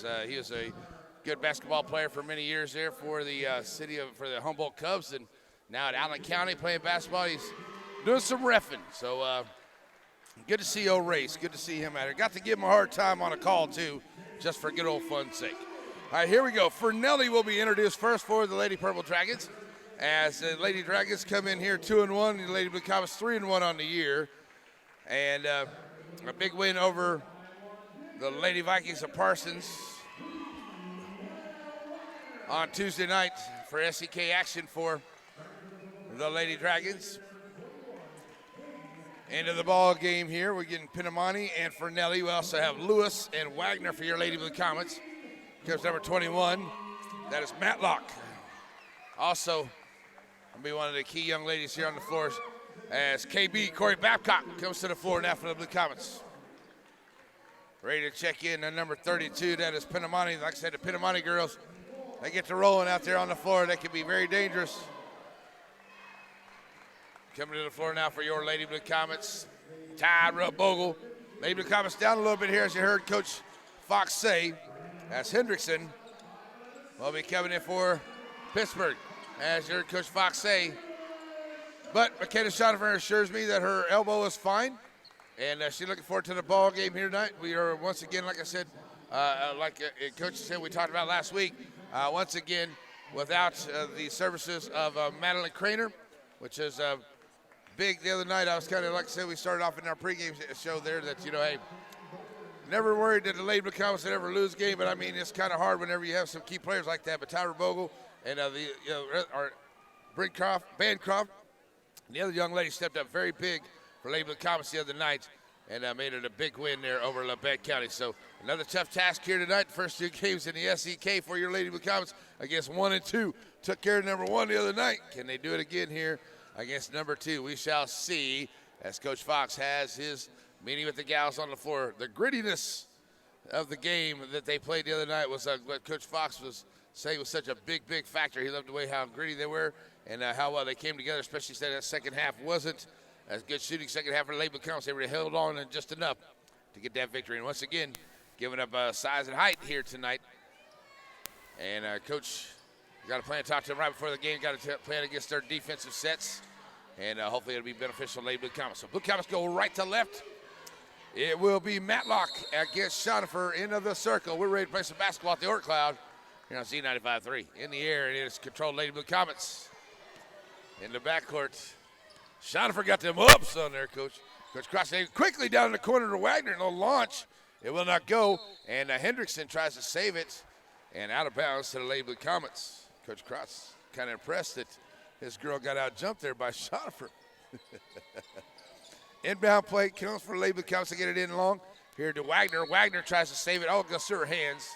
as he was a good basketball player for many years there for the for the Humboldt Cubs, and now at Allen County playing basketball. He's doing some reffing. So good to see old Race. Good to see him out here. Got to give him a hard time on a call, too, just for good old fun's sake. All right, here we go. Fernelli will be introduced first for the Lady Purple Dragons. As the Lady Dragons come in here 2-1, the Lady Blue Comets 3-1 on the year. And a big win over the Lady Vikings of Parsons on Tuesday night for SEK action for the Lady Dragons. Into the ball game here, we're getting Pinamani and Fernelli. We also have Lewis and Wagner for your Lady Blue Comets. Comes number 21. That is Matlock. Also, will be one of the key young ladies here on the floor as KB Corey Babcock comes to the floor now for the Blue Comets. Ready to check in at number 32. That is Pinamani. Like I said, the Pinamani girls, they get to rolling out there on the floor. They can be very dangerous. Coming to the floor now for your Lady Blue Comets, Tyra Bogle. Lady Blue Comets down a little bit here, as you heard Coach Fox say, as Hendrickson will be coming in for Pittsburg, as you heard Coach Fox say. But Makeda Schonifer assures me that her elbow is fine, and she's looking forward to the ball game here tonight. We are once again, like I said, Coach said we talked about last week, once again without the services of Madeline Craner, which is big the other night. I was kind of, like I said, we started off in our pregame show there that, hey, never worried that the Lady Blue Comets would ever lose a game, but I mean, it's kind of hard whenever you have some key players like that. But Tyra Bogle and our Bancroft, and the other young lady stepped up very big for Lady Blue Comets the other night and made it a big win there over Labette County. So another tough task here tonight. The first two games in the SEK for your Lady Blue Comets against 1 and 2. Took care of number 1 the other night. Can they do it again here against number 2? We shall see, as Coach Fox has his meeting with the gals on the floor. The grittiness of the game that they played the other night was what Coach Fox was saying was such a big, big factor. He loved the way how gritty they were and how well they came together, especially said that second half wasn't as good shooting. Second half for the Lady Blue Comets, they were held on and just enough to get that victory. And once again, giving up size and height here tonight. And Coach got to plan to talk to them right before the game. Got to plan against their defensive sets. And hopefully it'll be beneficial to Lady Blue Comets. So Blue Comets go right to left. It will be Matlock against Schonifer into the circle. We're ready to play some basketball at the Orc Cloud here on Z95.3. In the air, it is controlled Lady Blue Comets. In the backcourt, Schonifer got them ups on there, Coach. Coach Cross quickly down in the corner to Wagner. No launch. It will not go. And Hendrickson tries to save it. And out of bounds to the Lady Blue Comets. Coach Cross kind of impressed that his girl got out jumped there by Schonifer. Inbound play comes for Lady Blue Comets to get it in long. Here to Wagner. Wagner tries to save it. Oh, it goes through her hands.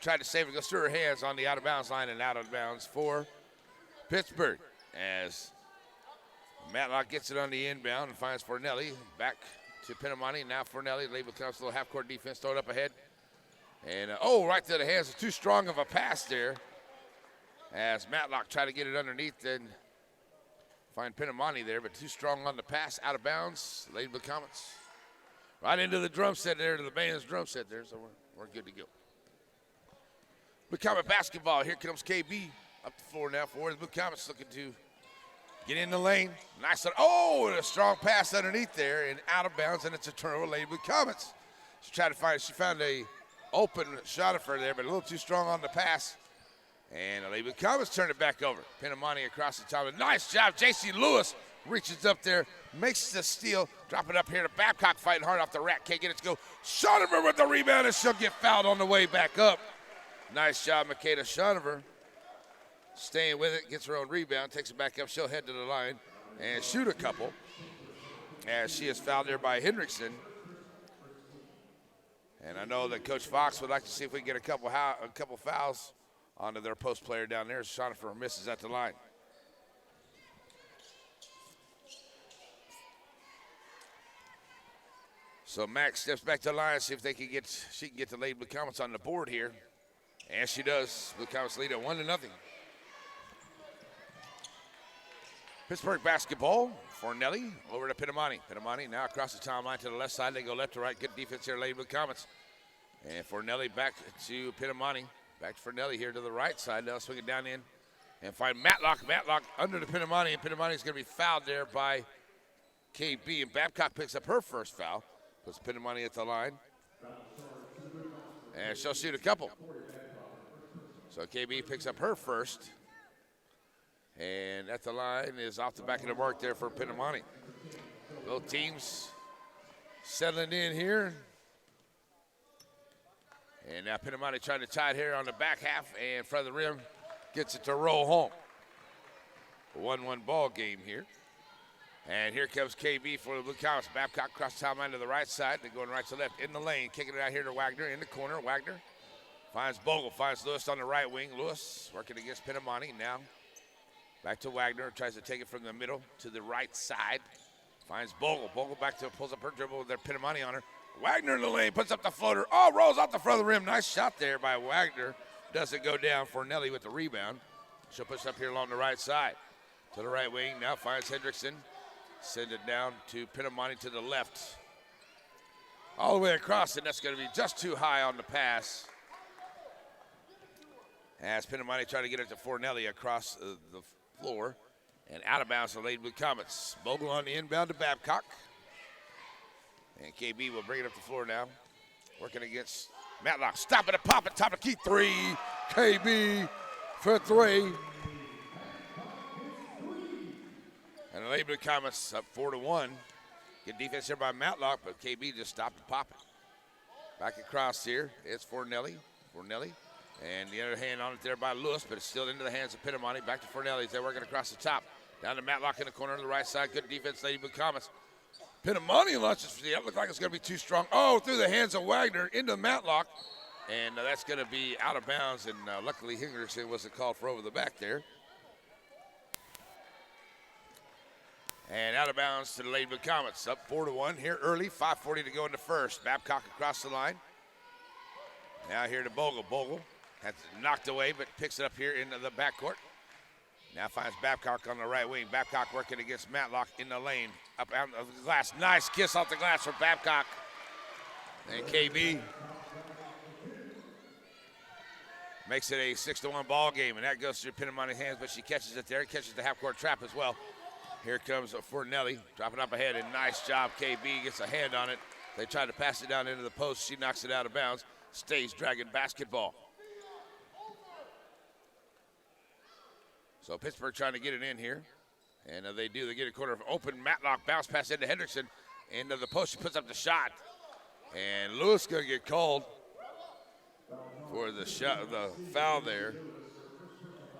Tried to save it. Goes through her hands on the out-of-bounds line and out of bounds for Pittsburg. As Matlock gets it on the inbound and finds Fornelli. Back to Pinamani. Now Fornelli. Lady Blue Comets, a little half-court defense. Throw it up ahead. And, right to the hands. Too strong of a pass there. As Matlock tried to get it underneath and find Pinamani there, but too strong on the pass, out of bounds. Lady Blue Comets right into the drum set there, to the band's drum set there, so we're good to go. Blue Comet basketball. Here comes KB up the floor now for the Blue Comets, looking to get in the lane. Nice, and a strong pass underneath there and out of bounds, and it's a turnover. Lady Blue Comets. She found a open shot for there, but a little too strong on the pass. And the Lady Blue Comets turn it back over. Pinamani across the top. Nice job. J.C. Lewis reaches up there, makes the steal. Drop it up here to Babcock, fighting hard off the rack. Can't get it to go. Schonifer with the rebound, and she'll get fouled on the way back up. Nice job, Makeda Schonifer. Staying with it, gets her own rebound, takes it back up. She'll head to the line and shoot a couple. As she is fouled there by Hendrickson. And I know that Coach Fox would like to see if we can get a couple fouls onto their post player down there. Schonifer misses at the line. So Max steps back to the line, see if she can get the Lady Blue Comets on the board here. And she does. Blue Comets lead at 1-0. Pittsburg basketball. Fornelli over to Pinamani. Pinamani now across the timeline to the left side. They go left to right. Good defense here, Lady Blue Comets. And Fornelli back to Pinamani. Back to Fornelli here to the right side. Now swing it down in and find Matlock. Matlock under to Pinamani, and Pinamani's going to be fouled there by KB. And Babcock picks up her first foul. Puts Pinamani at the line. And she'll shoot a couple. So KB picks up her first. And at the line is off the back of the mark there for Pinamani. Both teams settling in here. And now Pinamani trying to tie it here on the back half, and in front of the rim, gets it to roll home. A 1-1 ball game here. And here comes KB for the Blue Comets. Babcock across the timeline to the right side. They're going right to left in the lane, kicking it out here to Wagner in the corner. Wagner finds Bogle, finds Lewis on the right wing. Lewis working against Pinamani. Now back to Wagner, tries to take it from the middle to the right side. Finds Bogle. Bogle back to pulls up her dribble with their Pinamani on her. Wagner in the lane, puts up the floater. Oh, rolls off the front of the rim. Nice shot there by Wagner. Doesn't go down. Fornelli with the rebound. She'll push up here along the right side. To the right wing, now finds Hendrickson. Send it down to Pinamani to the left. All the way across, and that's going to be just too high on the pass. As Pinamani trying to get it to Fornelli across the floor. And out of bounds to Lady Blue Comets. Bogle on the inbound to Babcock. And KB will bring it up the floor now. Working against Matlock. Stop it and pop it. Top of the key. 3. KB for 3. And the Lady Blue Comets up 4-1. Good defense here by Matlock, but KB just stopped and pop it. Back across here. It's Fornelli. Fornelli. And the other hand on it there by Lewis, but it's still into the hands of Pinamani. Back to Fornelli as they're working across the top. Down to Matlock in the corner on the right side. Good defense, Lady Blue Comets. Pinamani launches for the up. Looks like it's going to be too strong. Oh, through the hands of Wagner into Matlock. And that's going to be out of bounds. And luckily, Hendrickson wasn't called for over the back there. And out of bounds to the Lady Blue Comets. Up 4-1 here early. 5:40 to go in the first. Babcock across the line. Now here to Bogle. Bogle has knocked away, but picks it up here into the backcourt. Now finds Babcock on the right wing. Babcock working against Matlock in the lane. Up on the glass. Nice kiss off the glass for Babcock. And KB makes it a 6-1 ball game, and that goes through Pinamani's hands, but she catches it there. Catches the half-court trap as well. Here comes Fornelli, dropping up ahead, and nice job. KB gets a hand on it. They try to pass it down into the post. She knocks it out of bounds. Stays Dragon basketball. So Pittsburgh trying to get it in here. And they do. They get a corner of open. Matlock bounce pass into Hendrickson. Into the post. She puts up the shot. And Lewis going to get called for the shot, the foul there.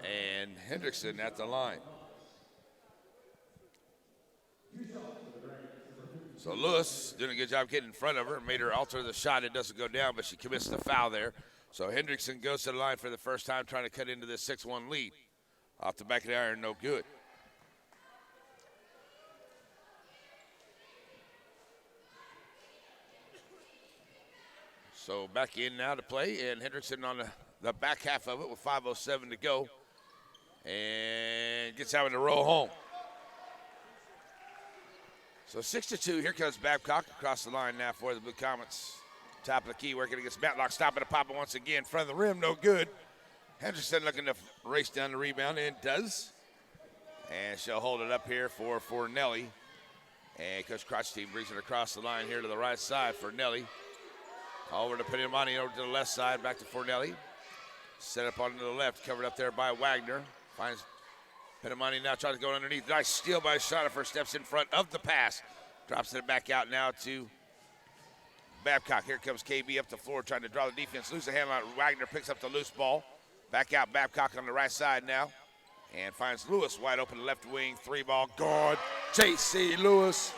And Hendrickson at the line. So Lewis doing a good job getting in front of her. Made her alter the shot. It doesn't go down, but she commits the foul there. So Hendrickson goes to the line for the first time, trying to cut into this 6-1 lead. Off the back of the iron, no good. So back in now to play, and Hendrickson on the back half of it with 5:07 to go. And gets having to roll home. So 6-2, here comes Babcock across the line now for the Blue Comets. Top of the key, working against Matlock, stopping to pop it once again. Front of the rim, no good. Hendrickson looking to race down the rebound, and does. And she'll hold it up here for Fornelli. And Coach Crotch team brings it across the line here to the right side for Nelly. Over to Pinamani, over to the left side, back to Fornelli. Set up onto the left, covered up there by Wagner. Finds Pinamani now trying to go underneath. Nice steal by Chanute, steps in front of the pass. Drops it back out now to Babcock. Here comes KB up the floor trying to draw the defense. Lose the handle on Wagner, picks up the loose ball. Back out Babcock on the right side now. And finds Lewis wide open left wing. 3-ball guard. J.C. Lewis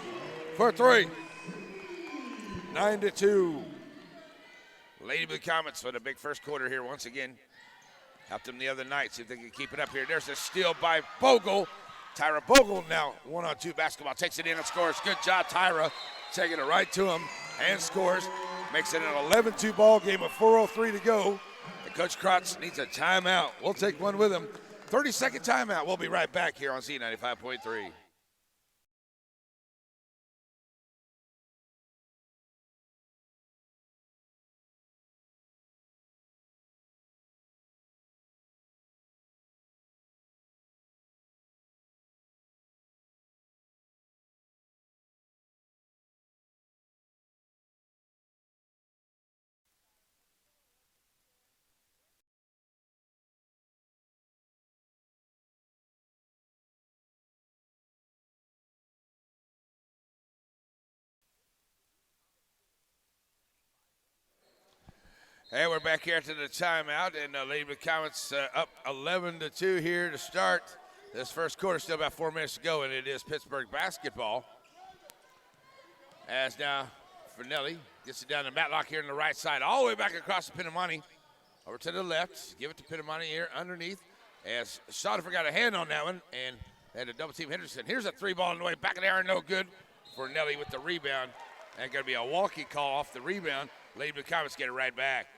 for 3. 9-2. Lady Blue Comets for the big first quarter here once again. Helped them the other night. See if they can keep it up here. There's a steal by Bogle. Tyra Bogle now 1-on-2 basketball. Takes it in and scores. Good job, Tyra. Taking it right to him and scores. Makes it an 11-2 ball game with 4:03 to go. And Coach Krotz needs a timeout. We'll take one with him. 30-second timeout. We'll be right back here on Z95.3. Hey, we're back here to the timeout, and Lady Blue Comets up 11-2 here to start this first quarter. Still about 4 minutes to go, and it is Pittsburgh basketball. As now Fernelli gets it down to Matlock here on the right side, all the way back across to Pinamani. Over to the left, give it to Pinamani here underneath. As Chanute got a hand on that one, and they had a double team Henderson. Here's a three ball in the way, back in the air, no good for Nelly with the rebound. And going to be a walkie call off the rebound. Lady Blue Comets get it right back.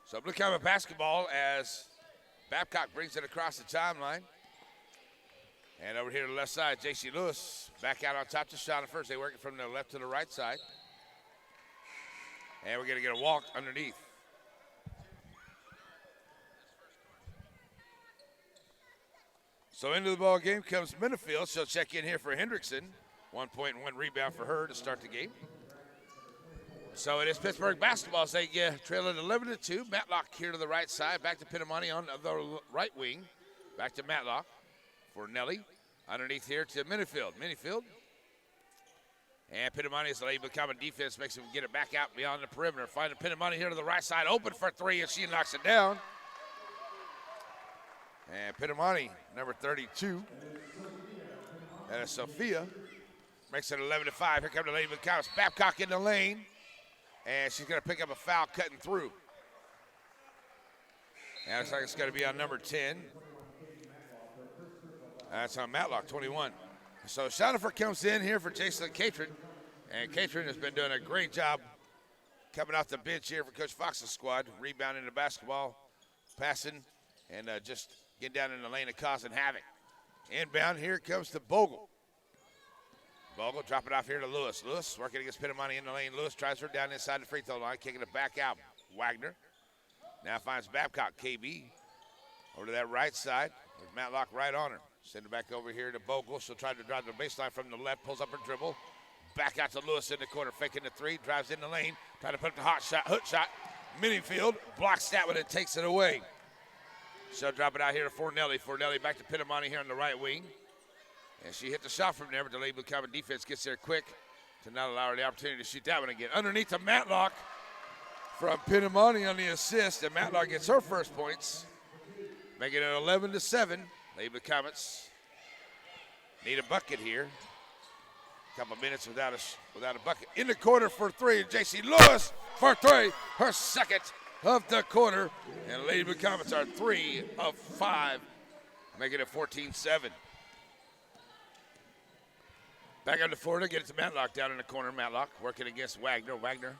So Blue Comet basketball as Babcock brings it across the timeline. And over here to the left side, J.C. Lewis back out on top to Chanute first. They work it from the left to the right side. And we're going to get a walk underneath. So into the ball game comes Minifield. She'll check in here for Hendrickson. 1 point and 1 rebound for her to start the game. So it is Pittsburgh basketball as they trail at 11-2. Matlock here to the right side. Back to Pinamani on the right wing. Back to Matlock for Nelly. Underneath here to Minifield. Minifield. And Pinamani is the Lady Blue Comet defense. Makes him get it back out beyond the perimeter. Finding Pinamani here to the right side. Open for three, and she knocks it down. And Pinamani, number 32. That is Sophia. Makes it 11-5. Here comes the Lady Blue Comets. Babcock in the lane. And she's going to pick up a foul cutting through. And it looks like it's going to be on number 10. That's on Matlock, 21. So Chanute comes in here for Jason Catron. And Catron has been doing a great job coming off the bench here for Coach Fox's squad. Rebounding the basketball, passing, and just getting down in the lane and causing havoc. Inbound, here comes to Bogle. Bogle drop it off here to Lewis. Lewis working against Pinamani in the lane. Lewis tries her down inside the free throw line, kicking it back out. Wagner now finds Babcock, KB. Over to that right side with Matlock right on her. Send it back over here to Bogle. She'll try to drive the baseline from the left, pulls up her dribble. Back out to Lewis in the corner, faking the three, drives in the lane, trying to put up the hook shot. Minifield blocks that one and takes it away. She'll drop it out here to Fornelli. Fornelli back to Pinamani here on the right wing. And she hit the shot from there, but the Lady Blue Comet defense gets there quick to not allow her the opportunity to shoot that one again. Underneath to Matlock from Pinamani on the assist, and Matlock gets her first points, making it 11-7. Lady Blue Comets need a bucket here. A couple minutes without a bucket. In the corner for three, J.C. Lewis for three, her second of the quarter. And Lady Blue Comets are 3 of 5, making it 14-7. Back up to Florida, get it to Matlock down in the corner. Matlock working against Wagner. Wagner,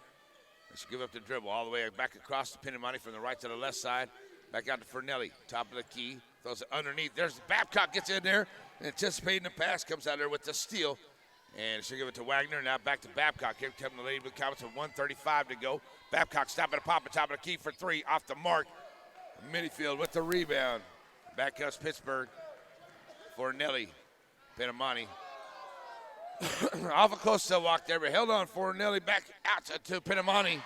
she give up the dribble all the way back across to Pinamani from the right to the left side. Back out to Fernelli, top of the key. Throws it underneath. There's Babcock, gets in there, anticipating the pass, comes out there with the steal. And she'll give it to Wagner. Now back to Babcock. Here comes the Lady Blue Comets with 1:35 to go. Babcock stopping a pop at top of the key for three, off the mark. Minifield with the rebound. Back comes Pittsburgh. Fornelli, Pinamani. Off a close to walk there, but held on for Nelly. Back out to Pinamani.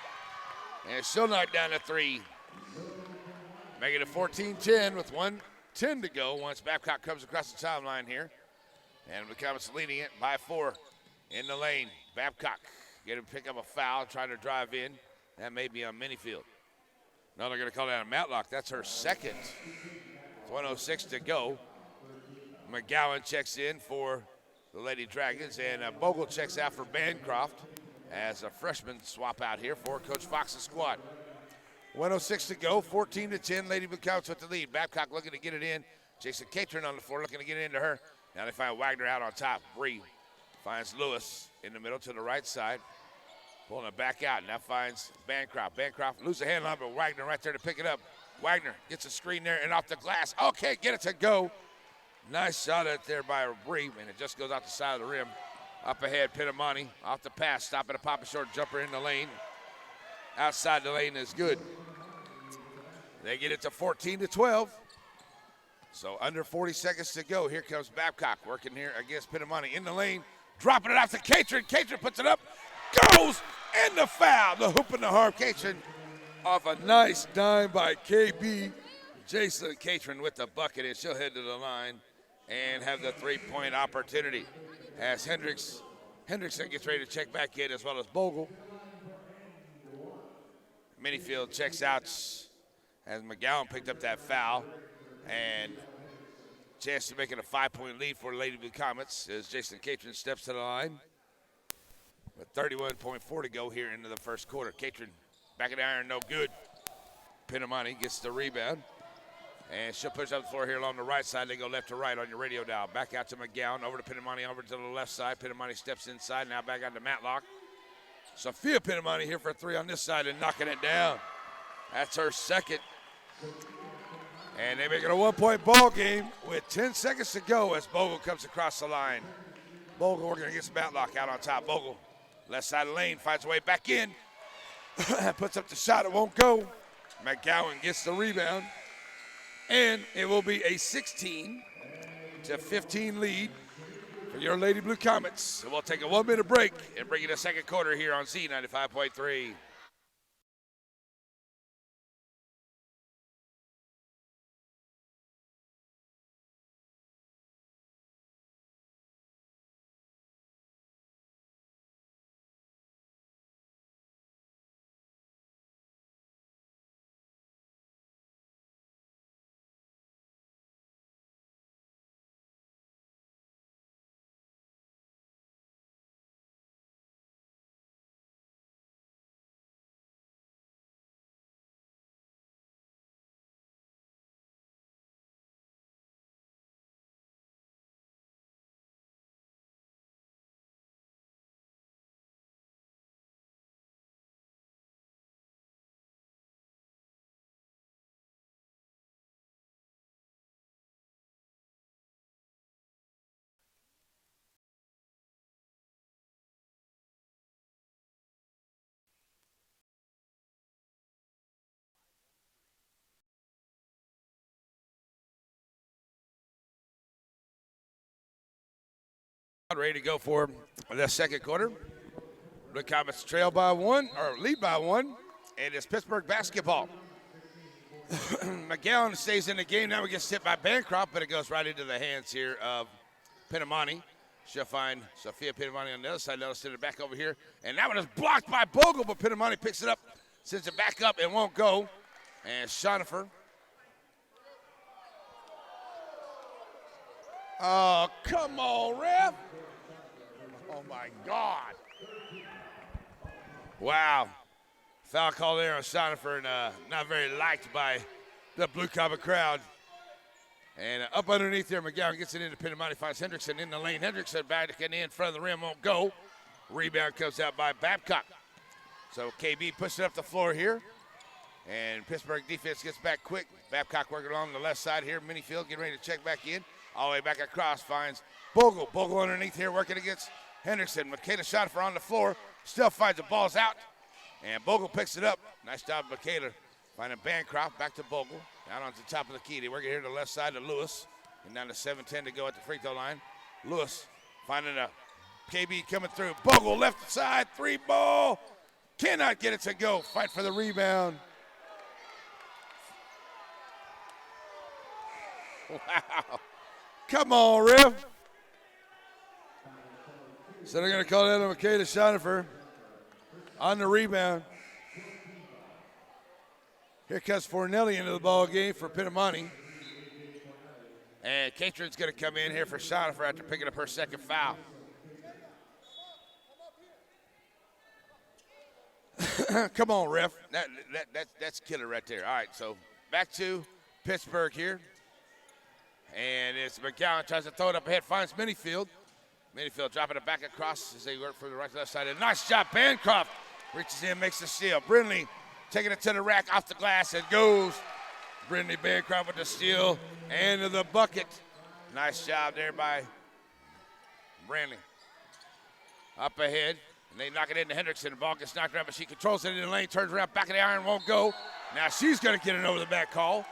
And she'll knock down a three. Making it 14-10 with 1:10 to go once Babcock comes across the timeline here. And the Comets leading it by 4 in the lane. Babcock getting to pick up a foul, trying to drive in. That may be on Minifield. No, they're going to call that a Matlock. That's her second. 1:06 to go. McGowan checks in for the Lady Dragons, and Bogle checks out for Bancroft as a freshman swap out here for Coach Fox's squad. 1:06 to go, 14-10. Lady Blue Comets with the lead. Babcock looking to get it in. Jason Catron on the floor looking to get it into her. Now they find Wagner out on top. Bree finds Lewis in the middle to the right side. Pulling it back out. Now finds Bancroft. Bancroft loses a hand line, but Wagner right there to pick it up. Wagner gets a screen there and off the glass. Okay, get it to go. Nice shot out there by Bree, and it just goes out the side of the rim. Up ahead, Pinamani off the pass, stopping a pop a short jumper in the lane. Outside the lane is good. They get it to 14-12. So under 40 seconds to go. Here comes Babcock working here against Pinamani in the lane. Dropping it out to Catron. Catron puts it up. Goes in the foul. The hoop and the harm. Catron off a nice dime by KB. Jason Catron with the bucket, and she'll head to the line and have the three-point opportunity. As Hendricks Hendrickson gets ready to check back in, as well as Bogle. Minifield checks out as McGowan picked up that foul. And chance to make it a 5-point lead for Lady Blue Comets as Jason Catron steps to the line. With 31.4 to go here into the first quarter. Catron back of the iron, no good. Pinamani gets the rebound. And she'll push up the floor here along the right side. They go left to right on your radio dial. Back out to McGowan, over to Pinamani, over to the left side. Pinamani steps inside, now back out to Matlock. Sophia Pinamani here for three on this side and knocking it down. That's her second. And they make it a 1-point ball game with 10 seconds to go as Bogle comes across the line. Bogle working against Matlock out on top. Bogle, left side of the lane, finds a way back in. Puts up the shot, it won't go. McGowan gets the rebound. And it will be a 16-15 lead for your Lady Blue Comets. So we'll take a 1-minute break and bring you the second quarter here on Z95.3. Ready to go for the second quarter. Blue Comets trail by one, or lead by one, and it's Pittsburgh basketball. McGowan stays in the game. Now we get hit by Bancroft, but it goes right into the hands here of Pinamani. She'll find Sophia Pinamani on the other side. Let us send it back over here. And that one is blocked by Bogle, but Pinamani picks it up, sends it back up, and won't go. And Shonifer. Oh, come on, ref. Oh, my God. Wow. Foul call there on Shonifer, and not very liked by the Blue Comet crowd. And up underneath there, McGowan gets it into Pinamani, finds Hendrickson in the lane. Hendrickson back in front of the rim, won't go. Rebound comes out by Babcock. So KB pushes it up the floor here. And Pittsburgh defense gets back quick. Babcock working along the left side here. Minifield getting ready to check back in. All the way back across, finds Bogle. Bogle underneath here working against Hendrickson. Michaela Shonifer on the floor. Still finds the ball's out. And Bogle picks it up. Nice job, Michaela. Finding Bancroft, back to Bogle. Down on the top of the key. They work it here to the left side to Lewis. And down to 7:10 to go at the free throw line. Lewis finding a KB coming through. Bogle left side, three ball. Cannot get it to go. Fight for the rebound. Wow. Come on, ref. So they're going to call it out on Michaela Shonifer on the rebound. Here comes Fornelli into the ball game for Pinamani. And Catron's going to come in here for Shonifer after picking up her second foul. Come on, ref. That's killer right there. All right, so back to Pittsburgh here. And it's McGowan tries to throw it up ahead, finds Minifield. Minifield dropping it back across as they work from the right to left side. And nice shot, Bancroft reaches in, makes the steal. Brindley taking it to the rack, off the glass, and goes. Brindley Bancroft with the steal and to the bucket. Nice job there by Brindley. Up ahead, and they knock it into Hendrickson. The ball gets knocked around, but she controls it in the lane, turns around, back of the iron, won't go. Now she's going to get it over the back call.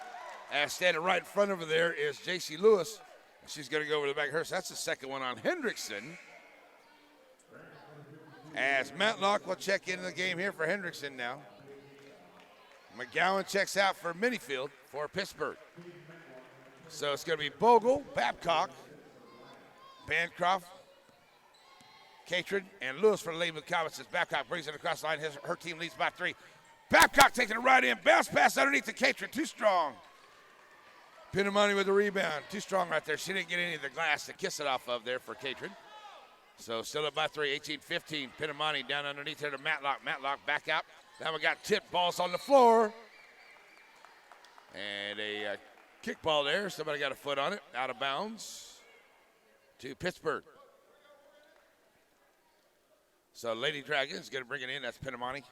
And standing right in front of her there is J.C. Lewis. She's going to go over the back of her. So that's the second one on Hendrickson. As Matlock will check into the game here for Hendrickson now. McGowan checks out for Minifield for Pittsburgh. So it's going to be Bogle, Babcock, Bancroft, Catron and Lewis for the Lady Blue Comets as Babcock brings it across the line. Her team leads by 3. Babcock taking it right in. Bounce pass underneath to Catron. Too strong. Pinamani with the rebound. Too strong right there. She didn't get any of the glass to kiss it off of there for Catron. So still up by 3, 18-15. Pinamani down underneath here to Matlock. Matlock back out. Now we got tip balls on the floor. And a kick ball there. Somebody got a foot on it. Out of bounds to Pittsburg. So Lady Dragons going to bring it in. That's Pinamani.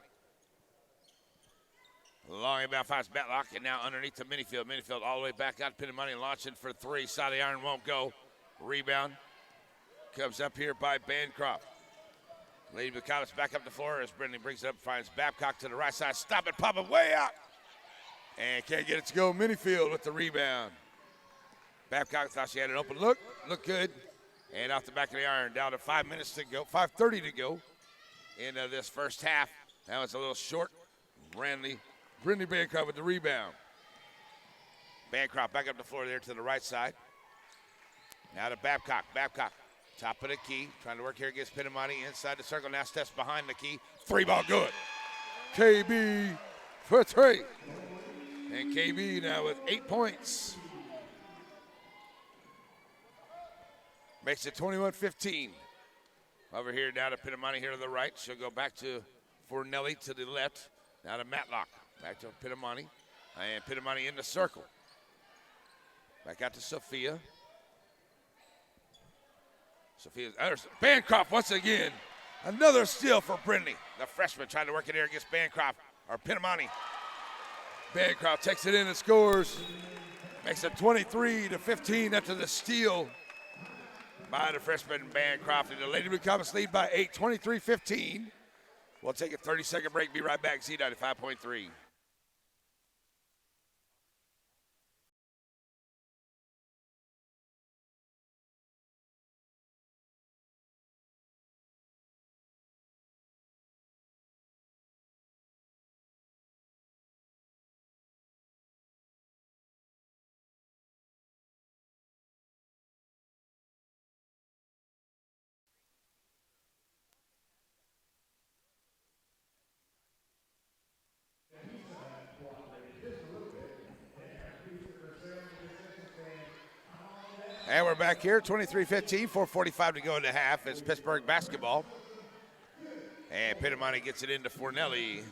Long inbound finds Matlock, and now underneath to Minifield. Minifield all the way back out. Pinamani launching for 3. Side of the iron won't go. Rebound comes up here by Bancroft. Lady Blue Comets back up the floor as Brindley brings it up, finds Babcock to the right side. Stop it, pop it way out. And can't get it to go. Minifield with the rebound. Babcock thought she had an open look. Looked good. And off the back of the iron, down to 5 minutes to go, 5:30 to go into this first half. That was a little short. Brindley Bancroft with the rebound. Bancroft back up the floor there to the right side. Now to Babcock. Babcock, top of the key, trying to work here against Pinamani inside the circle. Now steps behind the key. 3-ball good. KB for 3. And KB now with 8 points. Makes it 21-15. Over here down to Pinamani here to the right. She'll go back to Fornelli to the left. Now to Matlock. Back to Pinamani. And Pinamani in the circle. Back out to Sophia. Sophia Anderson. Bancroft once again. Another steal for Brindley. The freshman trying to work it here against Bancroft. Or Pinamani. Bancroft takes it in and scores. Makes it 23-15 after the steal by the freshman Bancroft. And the Lady Blue Comets lead by 8, 23-15. We'll take a 30-second break. Be right back. Z95.3. And we're back here, 23-15, 4:45 to go in the half. It's Pittsburg basketball. And Pinamani gets it into Fornelli.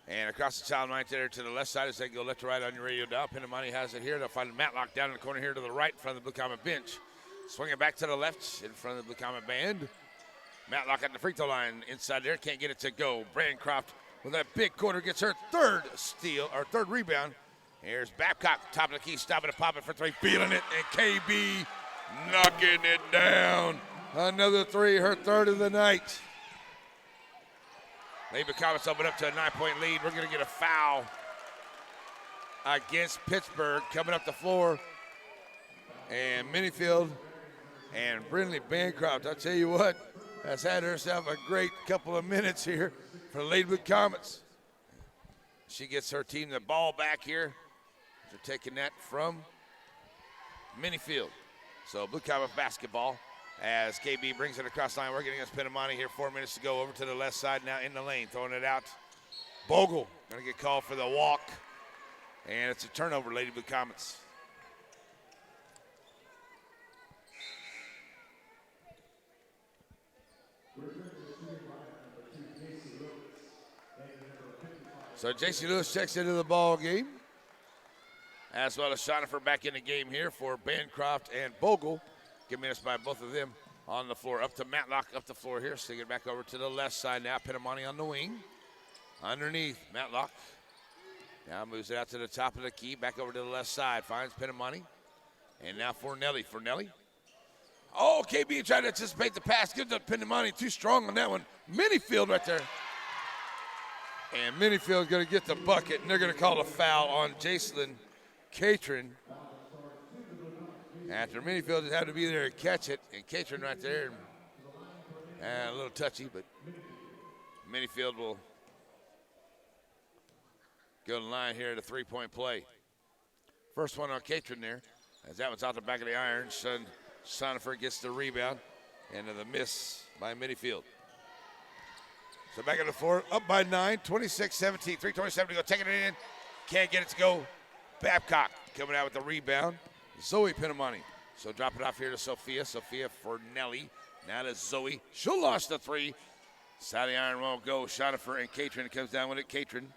And across the sideline right there to the left side as they go left to right on your radio dial. Pinamani has it here. They'll find Matlock down in the corner here to the right in front of the Blue Comet bench. Swinging back to the left in front of the Blue Comet band. Matlock at the free throw line inside there. Can't get it to go. Bancroft with that big quarter gets her third steal, or third rebound. Here's Babcock, top of the key, stopping to pop it for 3, feeling it, and KB knocking it down. Another 3, her third of the night. Lady Blue Comets open up to a 9-point lead. We're going to get a foul against Pittsburg coming up the floor. And Minifield and Brindley Bancroft, I'll tell you what, has had herself a great couple of minutes here for the Lady Blue Comets. She gets her team the ball back here. They're taking that from Minifield. So Blue Comet basketball as KB brings it across the line, working against Pinamani here. 4 minutes to go. Over to the left side now in the lane, throwing it out. Bogle going to get called for the walk. And it's a turnover, Lady Blue Comets. So J.C. Lewis checks into the ball game. As well as Chanute back in the game here for Bancroft and Bogle. Good minutes by both of them on the floor. Up to Matlock up the floor here. Sticking it back over to the left side now. Pinamani on the wing. Underneath Matlock. Now moves it out to the top of the key. Back over to the left side. Finds Pinamani. And now Fornelli. Fornelli. Oh, KB trying to anticipate the pass. Gives up Pinamani. Too strong on that one. Minifield right there. And Minifield's going to get the bucket, and they're going to call a foul on Jacelyn Catron. After Minifield just had to be there to catch it, and Catron right there, a little touchy, but Minifield will go to the line here at a three-point play. First one on Catron there, as that one's out the back of the iron. Sonnefer gets the rebound, and the miss by Minifield. So back on the floor, up by 9, 26-17, 3:27 to go, taking it in. Can't get it to go. Babcock coming out with the rebound. Zoe Pinamani. So drop it off here to Sophia. Sophia for Nelly. Now to Zoe. She'll launch the three. Side of the iron won't go. Shonifer and Catron comes down with it. Catron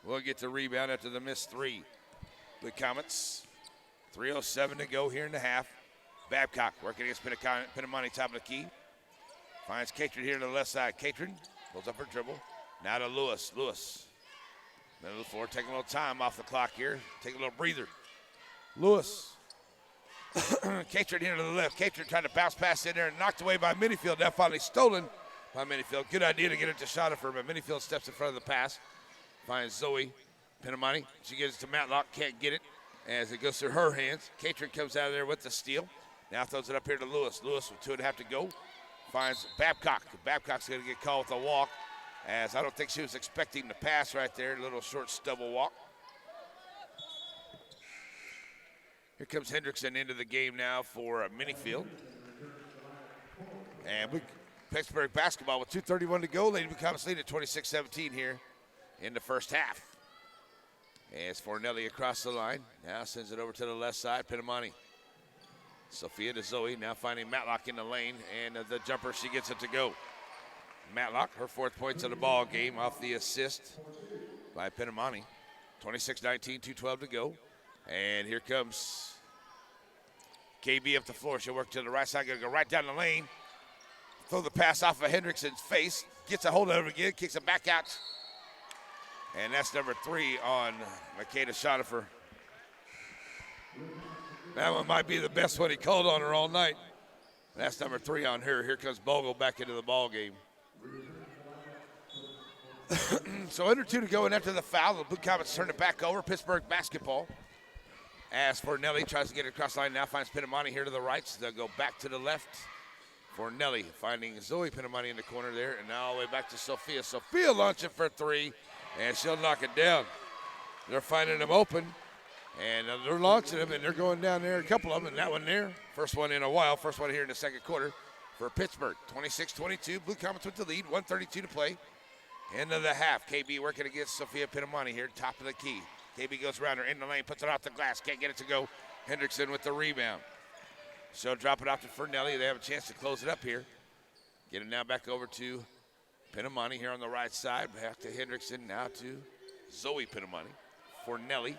will get the rebound after the missed three. The Comets. 3:07 to go here in the half. Babcock working against Pinamani, top of the key. Finds Catron here to the left side. Catron pulls up her dribble. Now to Lewis. Lewis. Middle of the floor, taking a little time off the clock here. Take a little breather. Lewis. Catron here to the left. Catron trying to bounce pass in there and knocked away by Minifield. Now finally stolen by Minifield. Good idea to get it to Shonifer, but Minifield steps in front of the pass. Finds Zoe Pinamani. She gets it to Matlock. Can't get it as it goes through her hands. Catron comes out of there with the steal. Now throws it up here to Lewis. Lewis with 2.5 to go. Finds Babcock. Babcock's going to get called with a walk, as I don't think she was expecting the pass right there. A little short stubble walk. Here comes Hendrickson into the game now for Minifield. And Pittsburg basketball with 2:31 to go. Lady Comets lead at 26-17 here in the first half. As Fornelli across the line. Now sends it over to the left side. Pinamani. Sophia to Zoe. Now finding Matlock in the lane. And the jumper, she gets it to go. Matlock, her 4th points of the ball game off the assist by Pinamani. 26-19, 2:12 to go. And here comes KB up the floor. She'll work to the right side. Going to go right down the lane. Throw the pass off of Hendrickson's face. Gets a hold of it again. Kicks it back out. And that's number 3 on Makeda Shonifer. That one might be the best one he called on her all night. That's number 3 on her. Here comes Bogle back into the ball game. So under 2 to go, and after the foul, the Blue Comets turn it back over. Pittsburgh basketball. As for Nelly, tries to get it across the line, now finds Pinamani here to the right. So they'll go back to the left for Nelly, finding Zoe Pinamani in the corner there, and now all the way back to Sophia. Sophia launching for 3, and she'll knock it down. They're finding them open, and they're launching them, and they're going down there, a couple of them, and that one there. First one in a while, first one here in the second quarter for Pittsburgh. 26-22, Blue Comets with the lead, 1:32 to play. End of the half. KB working against Sophia Pinamani here, top of the key. KB goes around her in the lane, puts it off the glass, can't get it to go. Hendrickson with the rebound. She'll drop it off to Fernelli. They have a chance to close it up here. Get it now back over to Pinamani here on the right side. Back to Hendrickson, now to Zoe Pinamani. Fornelli.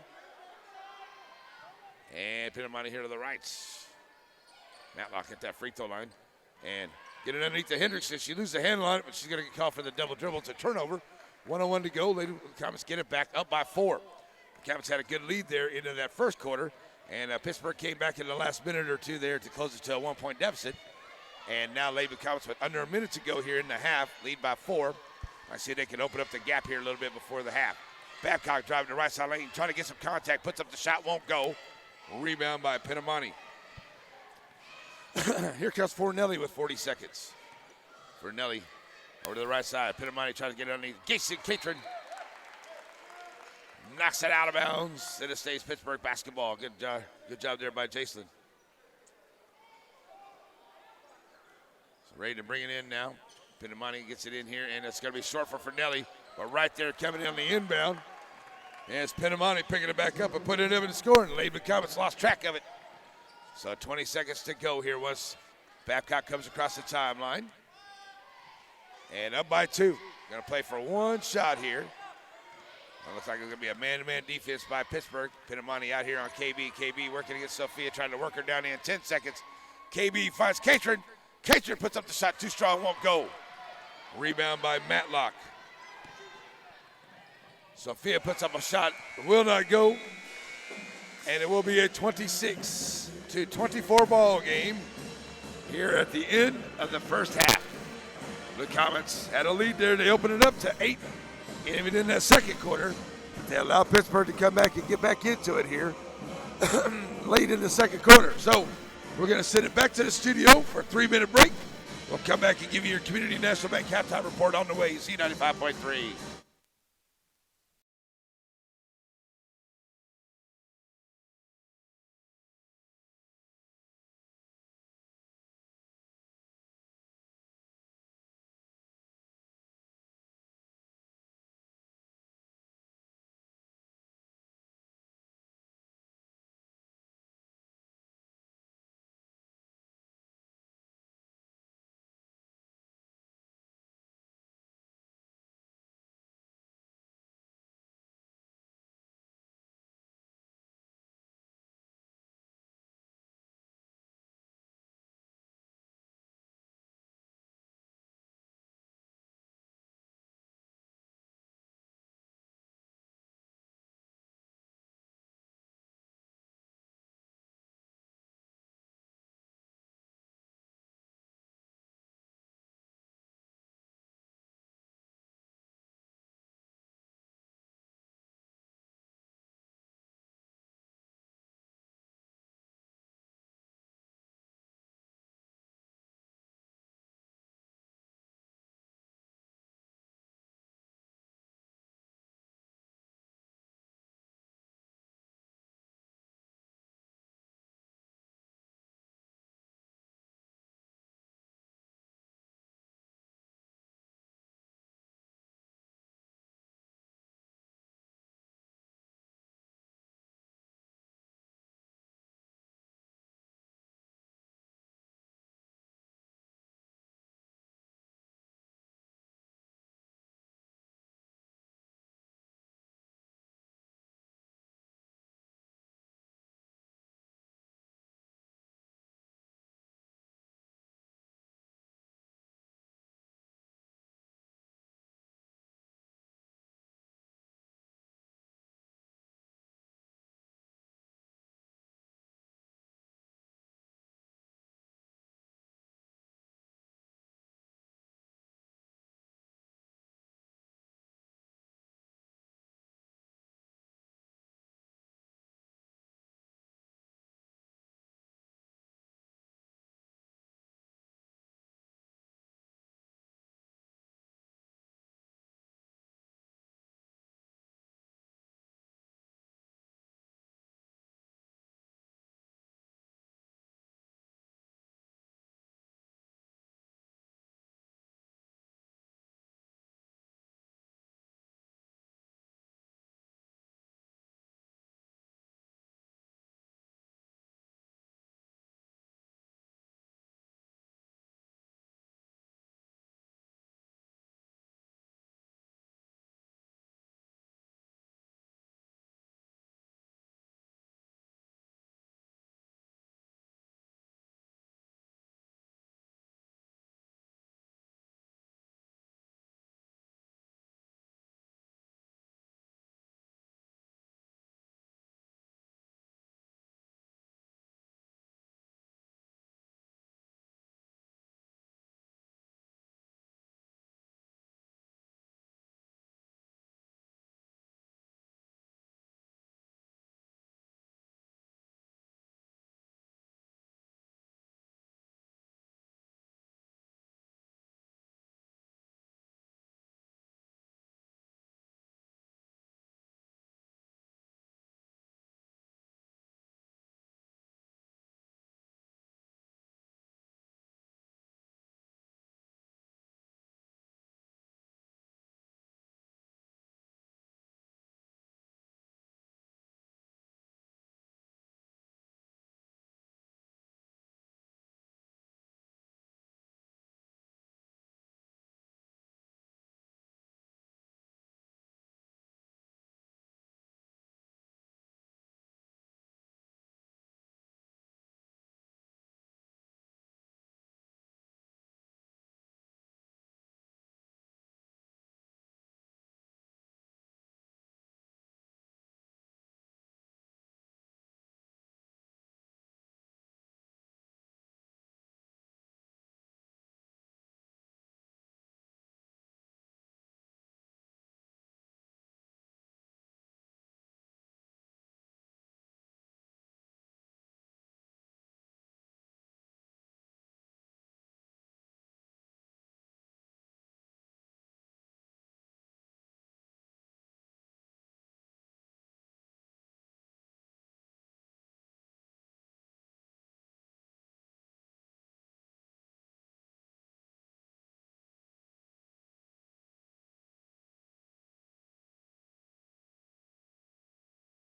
And Pinamani here to the right. Matlock at that free throw line. And get it underneath to Hendrickson. She loses the handle on it, but she's going to get called for the double dribble. It's a turnover. 1:01 to go. Lady Comets get it back up by 4. The Comets had a good lead there into that first quarter. And Pittsburgh came back in the last minute or two there to close it to a 1-point deficit. And now Lady Comets with under a minute to go here in the half, lead by 4. I see they can open up the gap here a little bit before the half. Babcock driving the right side lane, trying to get some contact, puts up the shot, won't go. Rebound by Pinamani. Here comes Fornelli with 40 seconds. Fornelli over to the right side. Pinamani trying to get it underneath. Jason Catron knocks it out of bounds. And it stays Pittsburgh basketball. Good job there by Jason. So ready to bring it in now. Pinamani gets it in here, and it's going to be short for Fornelli. But right there coming in on the inbound. And it's Pinamani picking it back up and putting it up and scoring. Lady Comets lost track of it. So 20 seconds to go here once Babcock comes across the timeline. And up by 2. Going to play for one shot here. It looks like it's going to be a man-to-man defense by Pittsburgh. Pinamani out here on KB. KB working against Sophia, trying to work her down in 10 seconds. KB finds Catron. Catron puts up the shot, too strong, won't go. Rebound by Matlock. Sophia puts up a shot, will not go. And it will be a 26-24 ball game here at the end of the first half. The Comets had a lead there. They opened it up to 8. And even in that second quarter, they allowed Pittsburgh to come back and get back into it here late in the second quarter. So we're going to send it back to the studio for a 3-minute break. We'll come back and give you your Community National Bank halftime report on the way. Z95.3.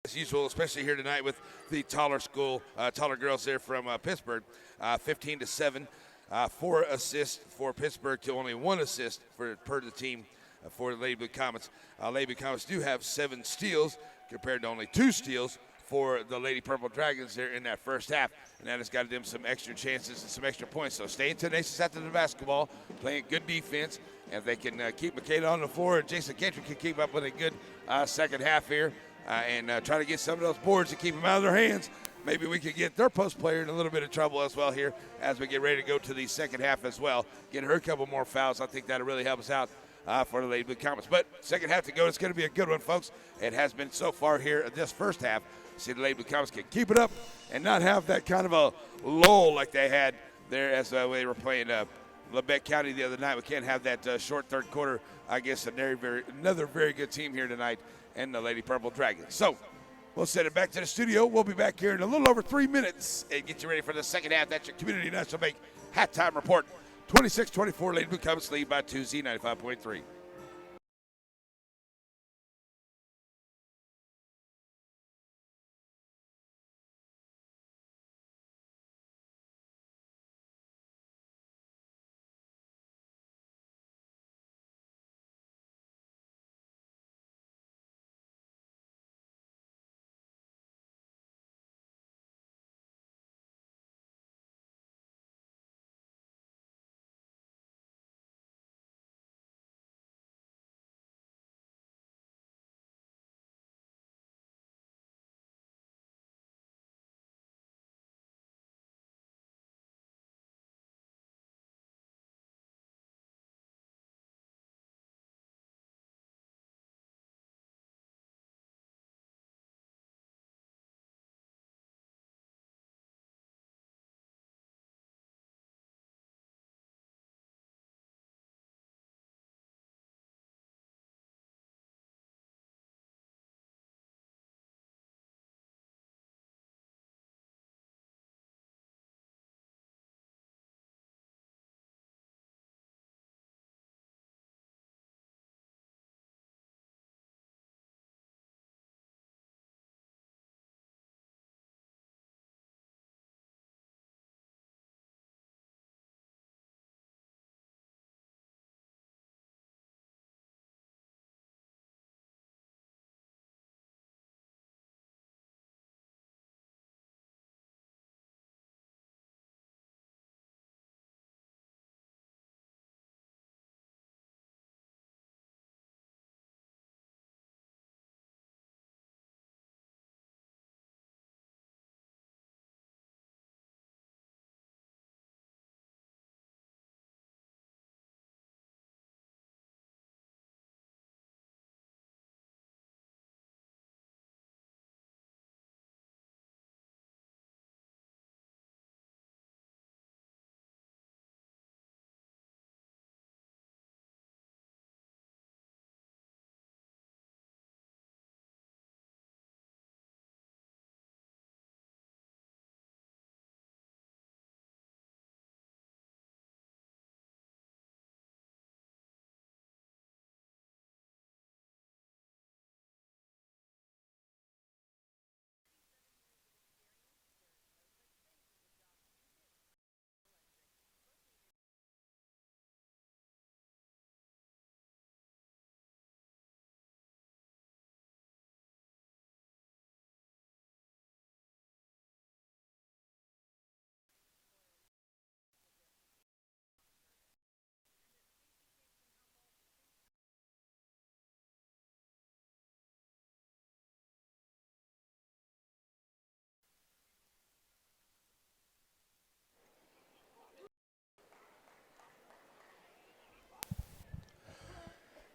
As usual, especially here tonight with the taller girls there from Pittsburg, 15-7, 4 assists for Pittsburg to only 1 assist per the team for the Lady Blue Comets. Lady Blue Comets do have 7 steals compared to only 2 steals for the Lady Purple Dragons there in that first half, and that has got them some extra chances and some extra points. So staying tenacious after the basketball, playing good defense, and if they can keep Makeda on the floor, and Jason Gentry can keep up with a good second half here, and try to get some of those boards to keep them out of their hands. Maybe we could get their post player in a little bit of trouble as well here as we get ready to go to the second half as well. Get her a couple more fouls. I think that'll really help us out for the Lady Blue Comets. But second half to go. It's going to be a good one, folks. It has been so far here this first half. See the Lady Blue Comets can keep it up and not have that kind of a lull like they had there as we were playing Labette County the other night. We can't have that short third quarter against another very good team here tonight and the Lady Purple Dragons. So we'll send it back to the studio. We'll be back here in a little over 3 minutes and get you ready for the second half. That's your Community National Bank halftime report. 26-24, Lady Blue Comets lead by 2, Z95.3.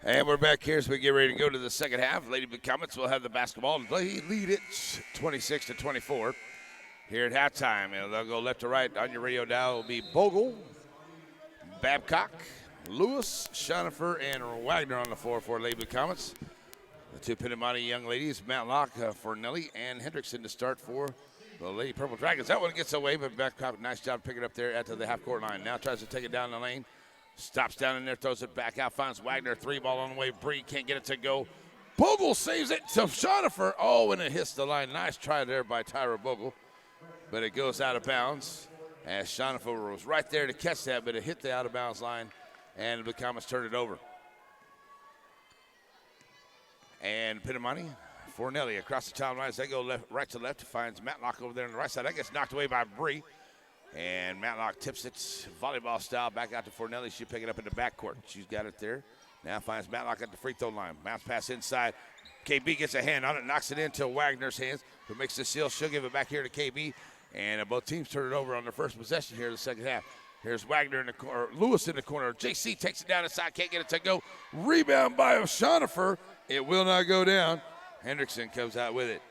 And we're back here as we get ready to go to the second half. Lady Blue Comets will have the basketball and lead it 26-24 here at halftime. And they'll go left to right on your radio dial. It will be Bogle, Babcock, Lewis, Shonifer, and Wagner on the floor for Lady Blue Comets. The two Pinamati young ladies, Matlock for Nelly and Hendrickson to start for the Lady Purple Dragons. That one gets away, but Babcock, nice job picking it up there at the half-court line. Now tries to take it down the lane. Stops down in there, throws it back out, finds Wagner, 3 ball on the way. Bree can't get it to go. Bogle saves it to Shonifer. Oh, and it hits the line. Nice try there by Tyra Bogle, but it goes out of bounds. As Shonifer was right there to catch that, but it hit the out-of-bounds line, and the Comets turned it over. And Pinamani, Fornelli across the timeline as they go right to left. Finds Matlock over there on the right side. That gets knocked away by Bree. And Matlock tips it volleyball style back out to Fornelli. She'll pick it up in the backcourt. She's got it there. Now finds Matlock at the free throw line. Bounce pass inside. KB gets a hand on it, knocks it into Wagner's hands, who makes the seal. She'll give it back here to KB. And both teams turn it over on their first possession here in the second half. Here's Wagner in the corner, Lewis in the corner. JC takes it down inside, can't get it to go. Rebound by O'Shaughnessy. It will not go down. Hendrickson comes out with it.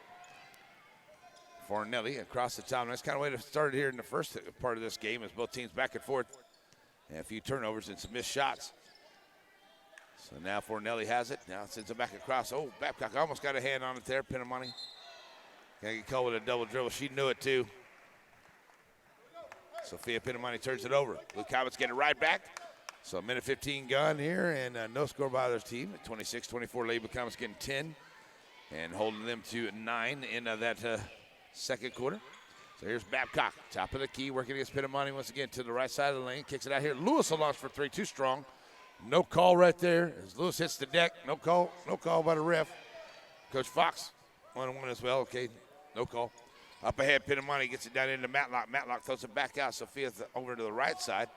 Fornelli across the top. That's kind of way to start it here in the first part of this game as both teams back and forth. And a few turnovers and some missed shots. So now Fornelli has it. Now sends it back across. Oh, Babcock almost got a hand on it there. Pinamani can't get called with a double dribble. She knew it too. Sophia Pinamani turns it over. Blue Comets get it right back. So a minute 15 gone here, and no score by their team. 26-24, Lady Blue Comets getting 10 and holding them to 9 in that second quarter. So here's Babcock, top of the key, working against Pinamani once again to the right side of the lane. Kicks it out here. Lewis will launch for three, too strong. No call right there as Lewis hits the deck. No call by the ref. Coach Fox, 1-1 as well. Okay, no call. Up ahead, Pinamani gets it down into Matlock. Matlock throws it back out. Sophia over to the right side.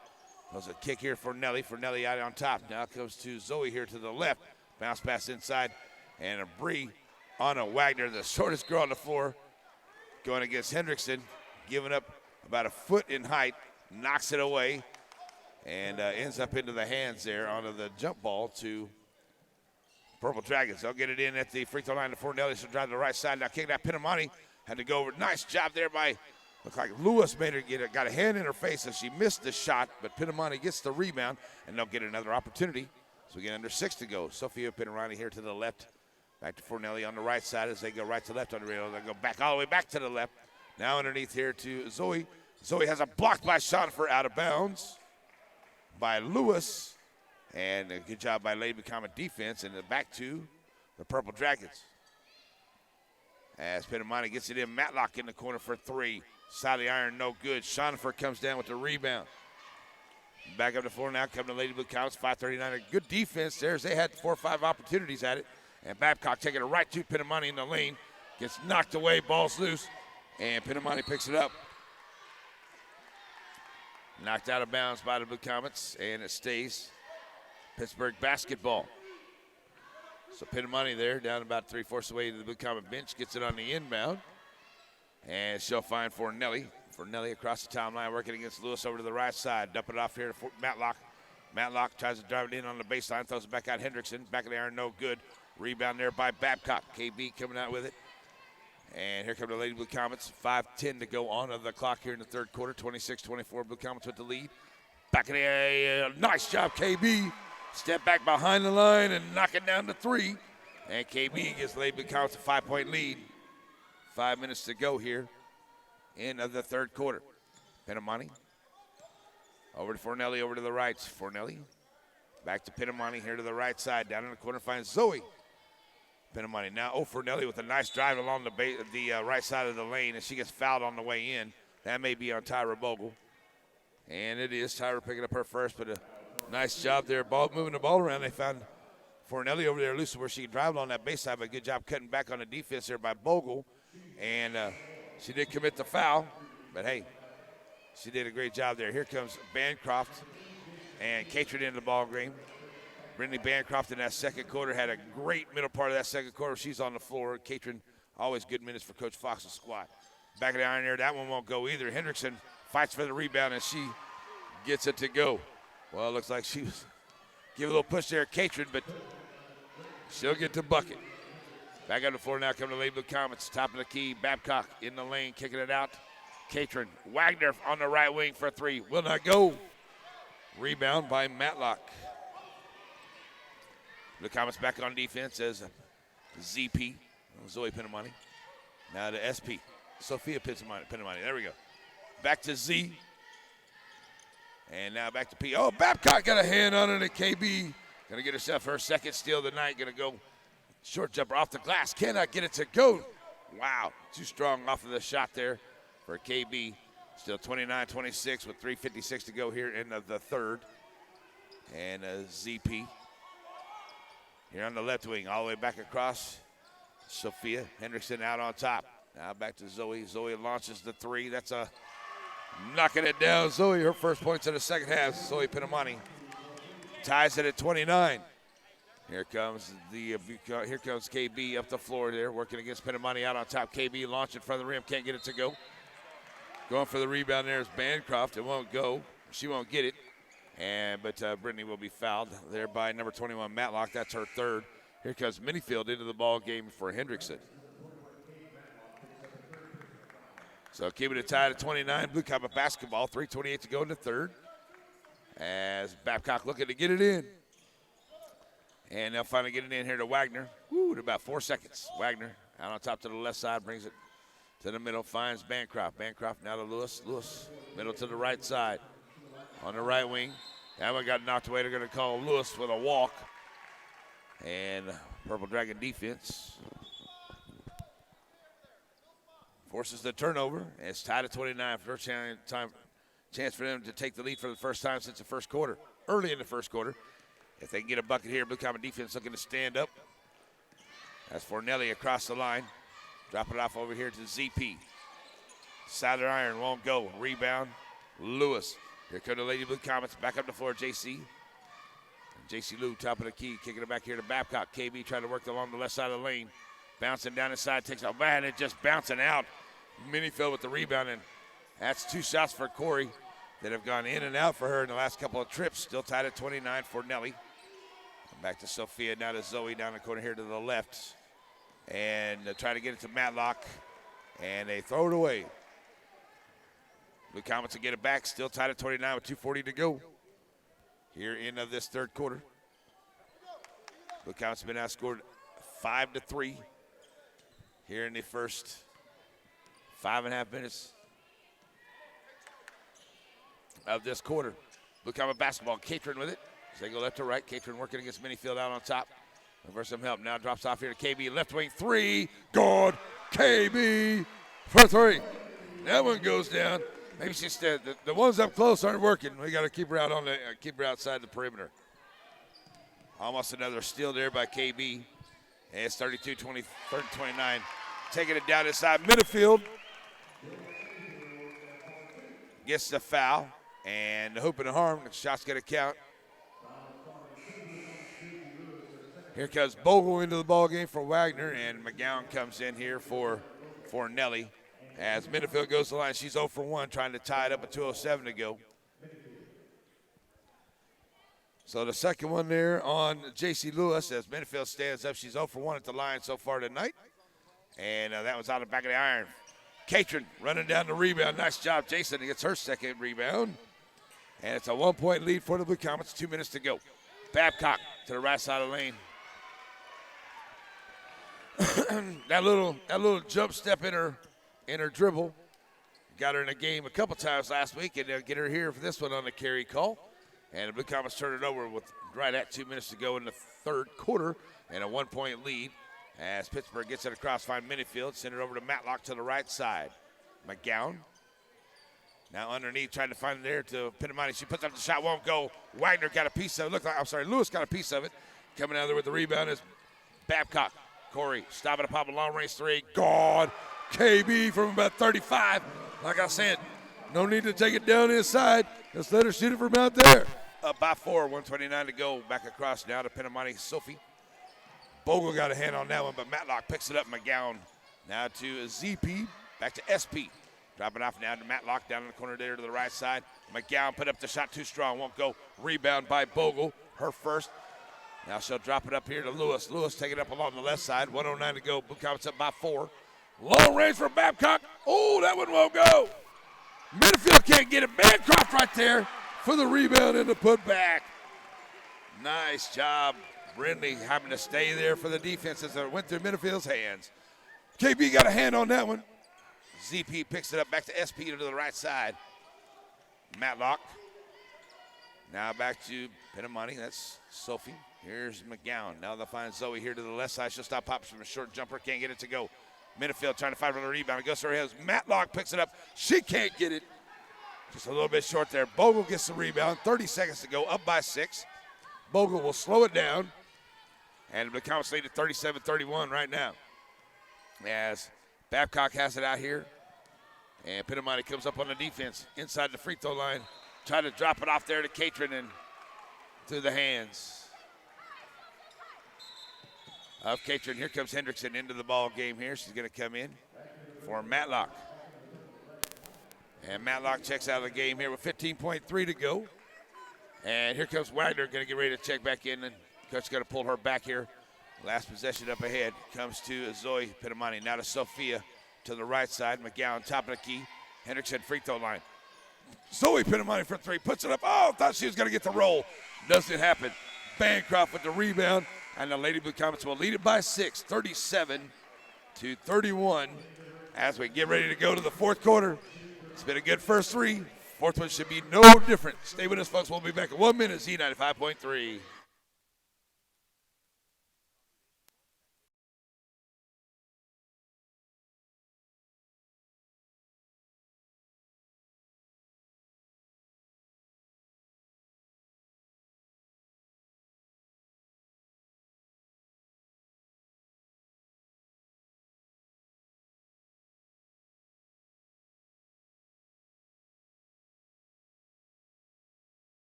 Throws a kick here for Nelly. For Nelly out on top. Now comes to Zoe here to the left. Bounce pass inside. And a Bree on a Wagner, the shortest girl on the floor, going against Hendrickson. Giving up about a foot in height. Knocks it away. And ends up into the hands there onto the jump ball to Purple Dragons. They'll get it in at the free throw line to Fornelli. She'll drive to the right side. Now kicking out Pinamani. Had to go over. Nice job there by, looked like Lewis made her get it, got a hand in her face and she missed the shot, but Pinamani gets the rebound and they'll get another opportunity. So we get under 6 to go. Sophia Pinamani here to the left. Back to Fornelli on the right side as they go right to left on the rail. They'll go back all the way back to the left. Now underneath here to Zoe. Zoe has a block by Shonifer out of bounds by Lewis. And a good job by Lady Comet defense and back to the Purple Dragons. As Pinamani gets it in, Matlock in the corner for three. Side of the iron, no good. Shonifer comes down with the rebound. Back up the floor now, coming to Lady Blue Comets, 5:39. A good defense there as they had 4 or 5 opportunities at it. And Babcock taking it right to Pinamani in the lane. Gets knocked away, ball's loose, and Pinamani picks it up. Knocked out of bounds by the Blue Comets, and it stays Pittsburg basketball. So Pinamani there, down about 3/4 away to the Blue Comet bench, gets it on the inbound. And she'll find Fornelli. Fornelli across the timeline, working against Lewis over to the right side. Dump it off here to Matlock. Matlock tries to drive it in on the baseline, throws it back out Hendrickson. Back of the iron, no good. Rebound there by Babcock. KB coming out with it. And here come the Lady Blue Comets. 5:10 to go on the clock here in the third quarter. 26-24, Blue Comets with the lead. Back of the nice job, KB. Step back behind the line and knock it down to 3. And KB gives Lady Blue Comets a 5-point lead. 5 minutes to go here in the third quarter. Pinamani over to Fornelli, over to the right. Fornelli back to Pinamani here to the right side. Down in the corner finds Zoe. Pinamani now, Fornelli with a nice drive along the right side of the lane, and she gets fouled on the way in. That may be on Tyra Bogle. And it is Tyra picking up her first, but a nice job there, moving the ball around. They found Fornelli over there loose where she could drive on that baseline, but good job cutting back on the defense there by Bogle. And she did commit the foul, but hey, she did a great job there. Here comes Bancroft and Catron into the ball game. Brittany Bancroft in that second quarter had a great middle part of that second quarter. She's on the floor. Catron, always good minutes for Coach Fox's squad. Back of the iron there, that one won't go either. Hendrickson fights for the rebound, and she gets it to go. Well, it looks like she was give a little push there, Catron, but she'll get the bucket. Back on the floor now, coming to Lady Blue Comets. Top of the key, Babcock in the lane, kicking it out. Catron, Wagner on the right wing for 3. Will not go. Rebound by Matlock. Blue Comets back on defense as ZP, Zoe Pinamani. Now to SP, Sophia Pinamani. There we go. Back to Z. And now back to P. Oh, Babcock got a hand on it at KB. Going to get herself her second steal of the night. Going to go Short jumper off the glass. Cannot get it to go. Wow. Too strong off of the shot there for KB. Still 29-26 with 3:56 to go here in the third. And ZP here on the left wing, all the way back across. Sophia Hendrickson out on top. Now back to Zoe. Zoe launches the three. That's a knocking it down. Zoe, her first points in the second half. Zoe Pinamani ties it at 29. Here comes KB up the floor there, working against Pinamani out on top. KB launching in front of the rim, can't get it to go. Going for the rebound there is Bancroft. It won't go. She won't get it. But Brittany will be fouled there by number 21, Matlock. That's her third. Here comes Minifield into the ball game for Hendrickson. So keeping it tied at 29. Blue Comet basketball, 3:28 to go in the third. As Babcock looking to get it in. And they'll finally get it in here to Wagner. Woo, in about 4 seconds. Wagner out on top to the left side, brings it to the middle, finds Bancroft. Bancroft now to Lewis. Lewis, middle to the right side. On the right wing. That one got knocked away. They're going to call Lewis with a walk. And Purple Dragon defense forces the turnover. And it's tied at 29. First chance for them to take the lead for the first time since the first quarter. Early in the first quarter. If they can get a bucket here, Blue Comet defense looking to stand up. That's Fornelli across the line. Drop it off over here to ZP. Side of the iron won't go. Rebound, Lewis. Here come the Lady Blue Comets. Back up the floor, JC. JC Lou, top of the key, kicking it back here to Babcock. KB trying to work along the left side of the lane. Bouncing down inside, takes a man, and just bouncing out. Minifield with the rebound, and that's 2 shots for Corey that have gone in and out for her in the last couple of trips. Still tied at 29 for Nelly. Back to Sophia, now to Zoe down the corner here to the left. And try to get it to Matlock, and they throw it away. Blue Comets will get it back, still tied at 29 with 2:40 to go here in this third quarter. Blue Comets have been outscored 5-3 here in the first 5.5 minutes of this quarter. Blue Comet basketball, Catron with it. As they go left to right, Catron working against Minifield out on top. And for some help, now drops off here to KB, left wing three, good, KB for three. That one goes down. Maybe she's the ones up close aren't working. We got to keep her out on the keep her outside the perimeter. Almost another steal there by KB. And it's 32-20, 30-29. Taking it down inside Minifield. Gets the foul. And the hoop and the harm. The shot's going to count. Here comes Bogle into the ball game for Wagner. And McGowan comes in here for Nelly. As Minifield goes to the line, she's 0 for 1, trying to tie it up at 2:07 to go. So the second one there on J.C. Lewis as Minifield stands up. She's 0 for 1 at the line so far tonight. And that was out the back of the iron. Catron running down the rebound. Nice job, Jason. He gets her second rebound. And it's a 1-point lead for the Blue Comets. 2 minutes to go. Babcock to the right side of the lane. that little jump step in her dribble. Got her in a game a couple times last week, and they'll get her here for this one on the carry call. And the Blue Comets turn it over with right at 2 minutes to go in the third quarter, and a 1-point lead as Pittsburg gets it across, find Minifield, send it over to Matlock to the right side. McGowan now underneath, trying to find it there to Pinamani. She puts up the shot, won't go. Wagner got a piece of it. Lewis got a piece of it. Coming out there with the rebound is Babcock. Corey stopping to pop a long range three. God. KB from about 35. Like I said, no need to take it down inside. Just let her shoot it from out there. Up by 4, 1:29 to go. Back across now to Pinamani Sophie. Bogle got a hand on that one, but Matlock picks it up. McGowan now to ZP. Back to SP. Dropping off now to Matlock down in the corner there to the right side. McGowan put up the shot too strong. Won't go. Rebound by Bogle. Her first. Now she'll drop it up here to Lewis. Lewis taking it up along the left side. 1:09 to go. Blue Comets up by 4. Long range for Babcock. Oh, that one won't go. Minifield can't get it. Bancroft right there for the rebound and the putback. Nice job. Brindley having to stay there for the defense as it went through Minifield's hands. KB got a hand on that one. ZP picks it up back to SP to the right side. Matlock. Now back to Pinamani. That's Sophie. Here's McGowan. Now they'll find Zoe here to the left side. She'll stop, pops from a short jumper. Can't get it to go. Minifield trying to fight for the rebound. It goes to her hands. Matlock picks it up. She can't get it. Just a little bit short there. Bogle gets the rebound. 30 seconds to go. Up by 6. Bogle will slow it down. And the Comets lead at 37-31 right now. As Babcock has it out here. And Pittamani comes up on the defense inside the free throw line. Try to drop it off there to Catron and through the hands of Catron. Here comes Hendrickson into the ball game here. She's going to come in for Matlock. And Matlock checks out of the game here with 15.3 to go. And here comes Wagner, going to get ready to check back in. And coach going to pull her back here. Last possession up ahead comes to Zoe Pittamani. Now to Sophia to the right side. McGowan top of the key. Hendrickson free throw line. Zoe Pittamani for 3. Puts it up. Oh, thought she was going to get the roll. Doesn't happen. Bancroft with the rebound. And the Lady Blue Comets will lead it by 6. 37-31 as we get ready to go to the fourth quarter. It's been a good first 3. Fourth one should be no different. Stay with us, folks. We'll be back in 1 minute. Z95.3.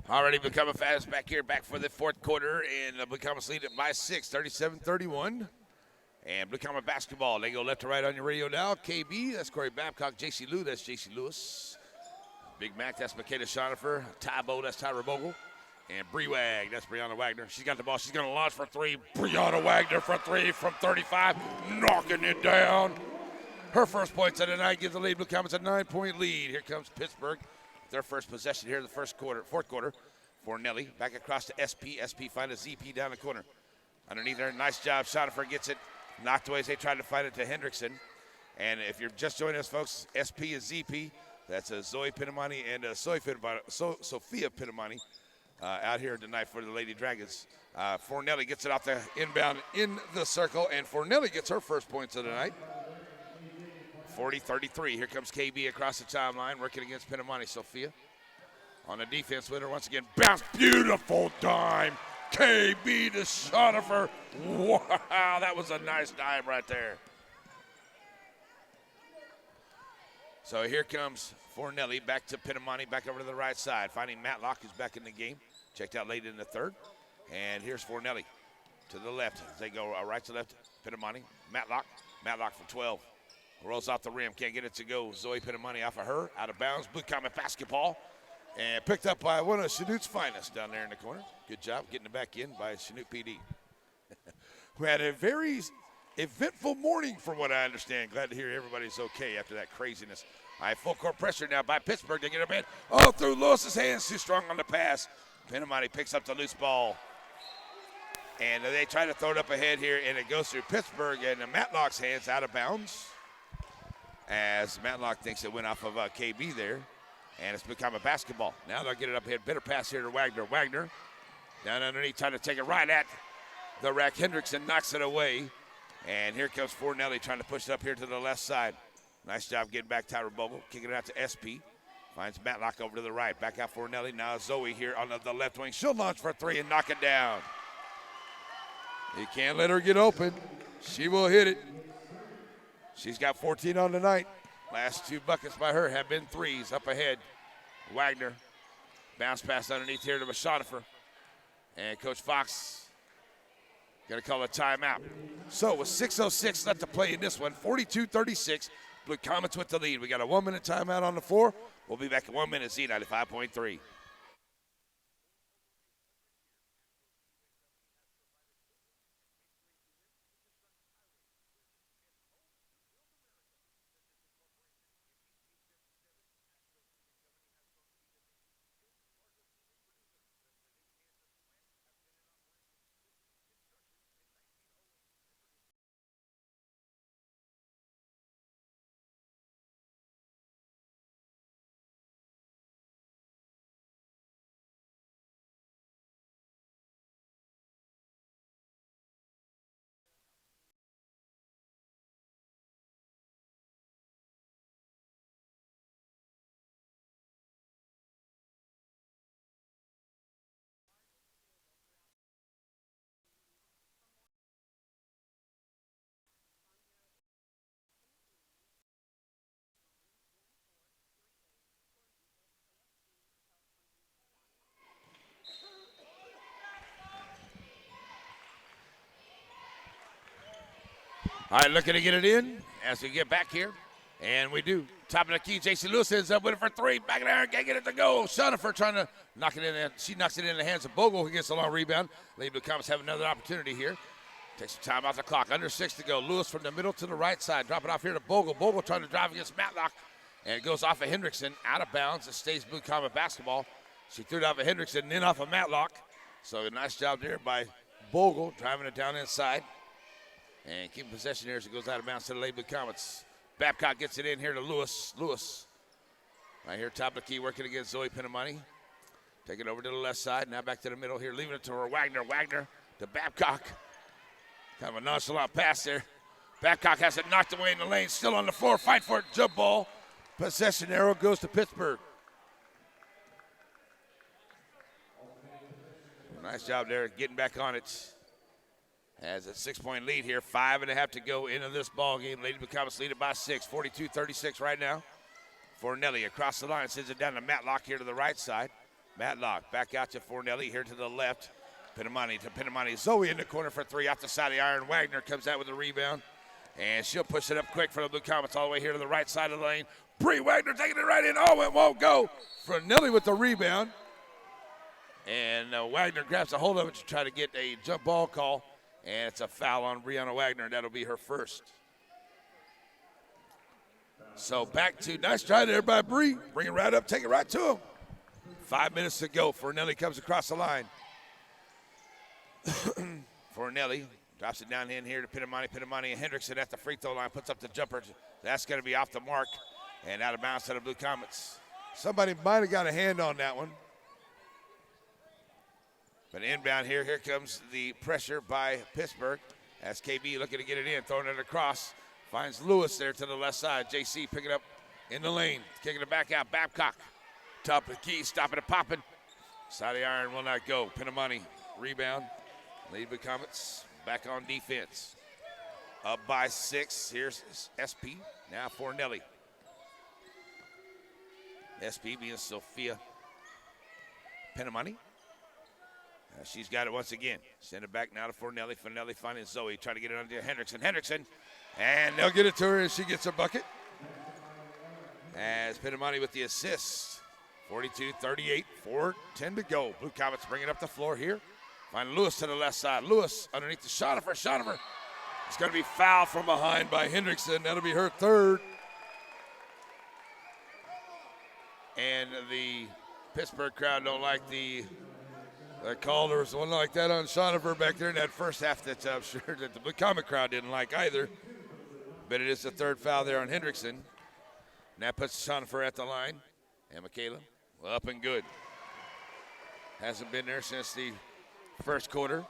Already becoming fast back here, back for the fourth quarter, and Blue Comets lead it by 6, 37-31. And Blue Comet basketball, they go left to right on your radio now. KB, that's Corey Babcock. JC Lou, that's JC Lewis. Big Mac, that's Makeda Schonifer. Tybo, that's Tyra Bogle. And Bree Wag, that's Brianna Wagner. She's got the ball. She's going to launch for 3. Brianna Wagner for 3 from 35, knocking it down. Her first points of the night gives the lead Blue Comets a 9-point lead. Here comes Pittsburg. Their first possession here in the fourth quarter for Nelly. Back across to SP. SP find a ZP down the corner. Underneath there, nice job. Schonifer gets it. Knocked away as they tried to fight it to Hendrickson. And if you're just joining us, folks, SP is ZP. That's Zoe Pittamani and Sophia Pittamani out here tonight for the Lady Dragons. Fornelli gets it off the inbound in the circle, and Fornelli gets her first points of the night. 40-33. Here comes KB across the timeline, working against Pittamani. Sophia on the defense with her once again. Bounce, beautiful dime. KB to Schonifer. Wow, that was a nice dime right there. So here comes Fornelli back to Pittamani, back over to the right side, finding Matlock, who's back in the game. Checked out late in the third. And here's Fornelli to the left. As they go right to left, Pittamani. Matlock for 12. Rolls off the rim, can't get it to go. Zoe Pittamani off of her, out of bounds. Blue Comet basketball. And picked up by one of Chanute's finest down there in the corner. Good job getting it back in by Chanute PD. We had a very eventful morning from what I understand. Glad to hear everybody's okay after that craziness. All right, full court pressure now by Pittsburgh. They get up in. Oh, through Lewis's hands. Too strong on the pass. Pittamani picks up the loose ball. And they try to throw it up ahead here, and it goes through Pittsburgh and Matlock's hands out of bounds. As Matlock thinks it went off of KB there. And it's become a basketball. Now they'll get it up ahead. Better pass here to Wagner. Wagner down underneath, trying to take it right at the rack. Hendrickson knocks it away. And here comes Fornelli trying to push it up here to the left side. Nice job getting back Tyra Bogle. Kicking it out to SP. Finds Matlock over to the right. Back out Fornelli. Now Zoe here on the left wing. She'll launch for 3 and knock it down. You can't let her get open. She will hit it. She's got 14 on the night. Last 2 buckets by her have been 3s up ahead. Wagner. Bounce pass underneath here to Schonifer. And Coach Fox Going to call a timeout. So with 6:06 left to play in this one, 42-36, Blue Comets with the lead. We got a 1-minute timeout on the floor. We'll be back in 1 minute, Z95.3. All right, looking to get it in as we get back here. And we do. Top of the key, J.C. Lewis ends up with it for three. Back in there, can't get it to go. Shonifer trying to knock it in there. She knocks it in the hands of Bogle, who gets a long rebound. Lady Blue Comets have another opportunity here. Takes some time off the clock. Under 6 to go. Lewis from the middle to the right side. Drop it off here to Bogle. Bogle trying to drive against Matlock. And it goes off of Hendrickson. Out of bounds. It stays Blue Comet basketball. She threw it off of Hendrickson and then off of Matlock. So a nice job there by Bogle, driving it down inside. And keeping possession here as it goes out of bounds to the Lady Blue Comets. Babcock gets it in here to Lewis. Lewis, right here, top of the key, working against Zoe Pinamani. Take it over to the left side. Now back to the middle here, leaving it to her Wagner. Wagner to Babcock. Kind of a nonchalant pass there. Babcock has it knocked away in the lane. Still on the floor. Fight for it. Jump ball. Possession arrow goes to Pittsburg. Nice job there getting back on it. Has a 6-point lead here, 5.5 to go into this ball game. Lady Blue Comets lead it by 6, 42-36 right now. Fornelli across the line, sends it down to Matlock here to the right side. Matlock back out to Fornelli here to the left. Pinamani to Pinamani. Zoe in the corner for three off the side of the iron. Wagner comes out with a rebound. And she'll push it up quick for the Blue Comets all the way here to the right side of the lane. Bree Wagner taking it right in. Oh, it won't go. Fornelli with the rebound. And Wagner grabs a hold of it to try to get a jump ball call. And it's a foul on Brianna Wagner, and that'll be her first. So back to, nice try there by Bree. Bring it right up, take it right to him. 5 minutes to go. Fornelli comes across the line. Fornelli drops it down in here to Pinamani. Pinamani and Hendrickson at the free throw line, puts up the jumper. That's going to be off the mark and out of bounds to the Blue Comets. Somebody might have got a hand on that one. But inbound here comes the pressure by Pittsburg as KB looking to get it in, throwing it across. Finds Lewis there to the left side. JC picking up in the lane, kicking it back out. Babcock, top of the key, stopping it, popping. Side of the iron will not go. Pinamani, rebound. Lady Blue Comets back on defense. Up by 6. Here's SP. Now Fornelli. SP being Sophia Pinamani. She's got it once again. Send it back now to Fornelli. Fornelli finding Zoe, trying to get it under Hendrickson. Hendrickson, and they'll get it to her and she gets a bucket. As Pinamani with the assist. 42-38, 4:10 to go. Blue Comets bringing up the floor here. Find Lewis to the left side. Lewis underneath the Shonifer. Shonifer. It's going to be fouled from behind by Hendrickson. That'll be her third. And the Pittsburgh crowd don't like the call. There was one like that on Shonifer back there in that first half that I'm sure that the Blue Comet crowd didn't like either. But it is the third foul there on Hendrickson. And that puts Shonifer at the line. And Michaela, well, up and good. Hasn't been there since the first quarter.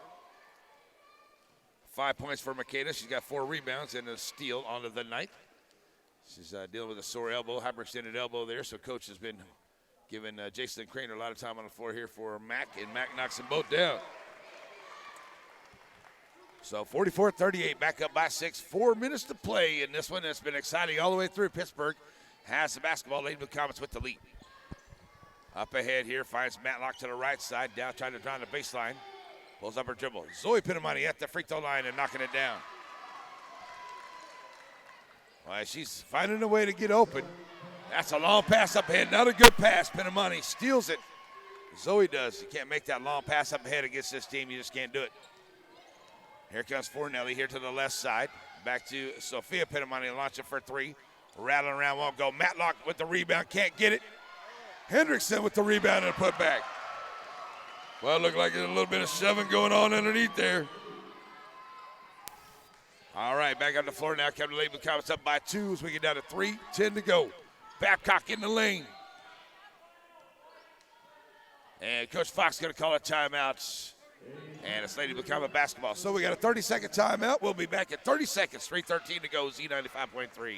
5 points for Michaela. She's got 4 rebounds and a steal onto the night. She's dealing with a sore elbow, hyperextended elbow there, so coach has been giving Jason Craner a lot of time on the floor here for Mack, and Mack knocks them both down. So 44-38, back up by 6. 4 minutes to play in this one. It's been exciting all the way through. Pittsburgh has the basketball. Lady Blue Comets with the lead. Up ahead here, finds Matlock to the right side. Down trying to drive the baseline. Pulls up her dribble. Zoe Pinamani at the free throw line and knocking it down. All right, she's finding a way to get open. That's a long pass up ahead. Not a good pass. Pinamani steals it. Zoe does. You can't make that long pass up ahead against this team. You just can't do it. Here comes Fornelli here to the left side. Back to Sophia Pinamani launching for three. Rattling around, won't go. Matlock with the rebound, can't get it. Hendrickson with the rebound and a putback. Well, it looked like there's a little bit of shoving going on underneath there. All right, back on the floor now. Kevin Lady Blue Comets up by 2 as we get down to 3:10 to go. Babcock in the lane. And Coach Fox going to call a timeout. And it's Lady Blue Comet basketball. So we got a 30-second timeout. We'll be back in 30 seconds. 3:13 to go, Z95.3.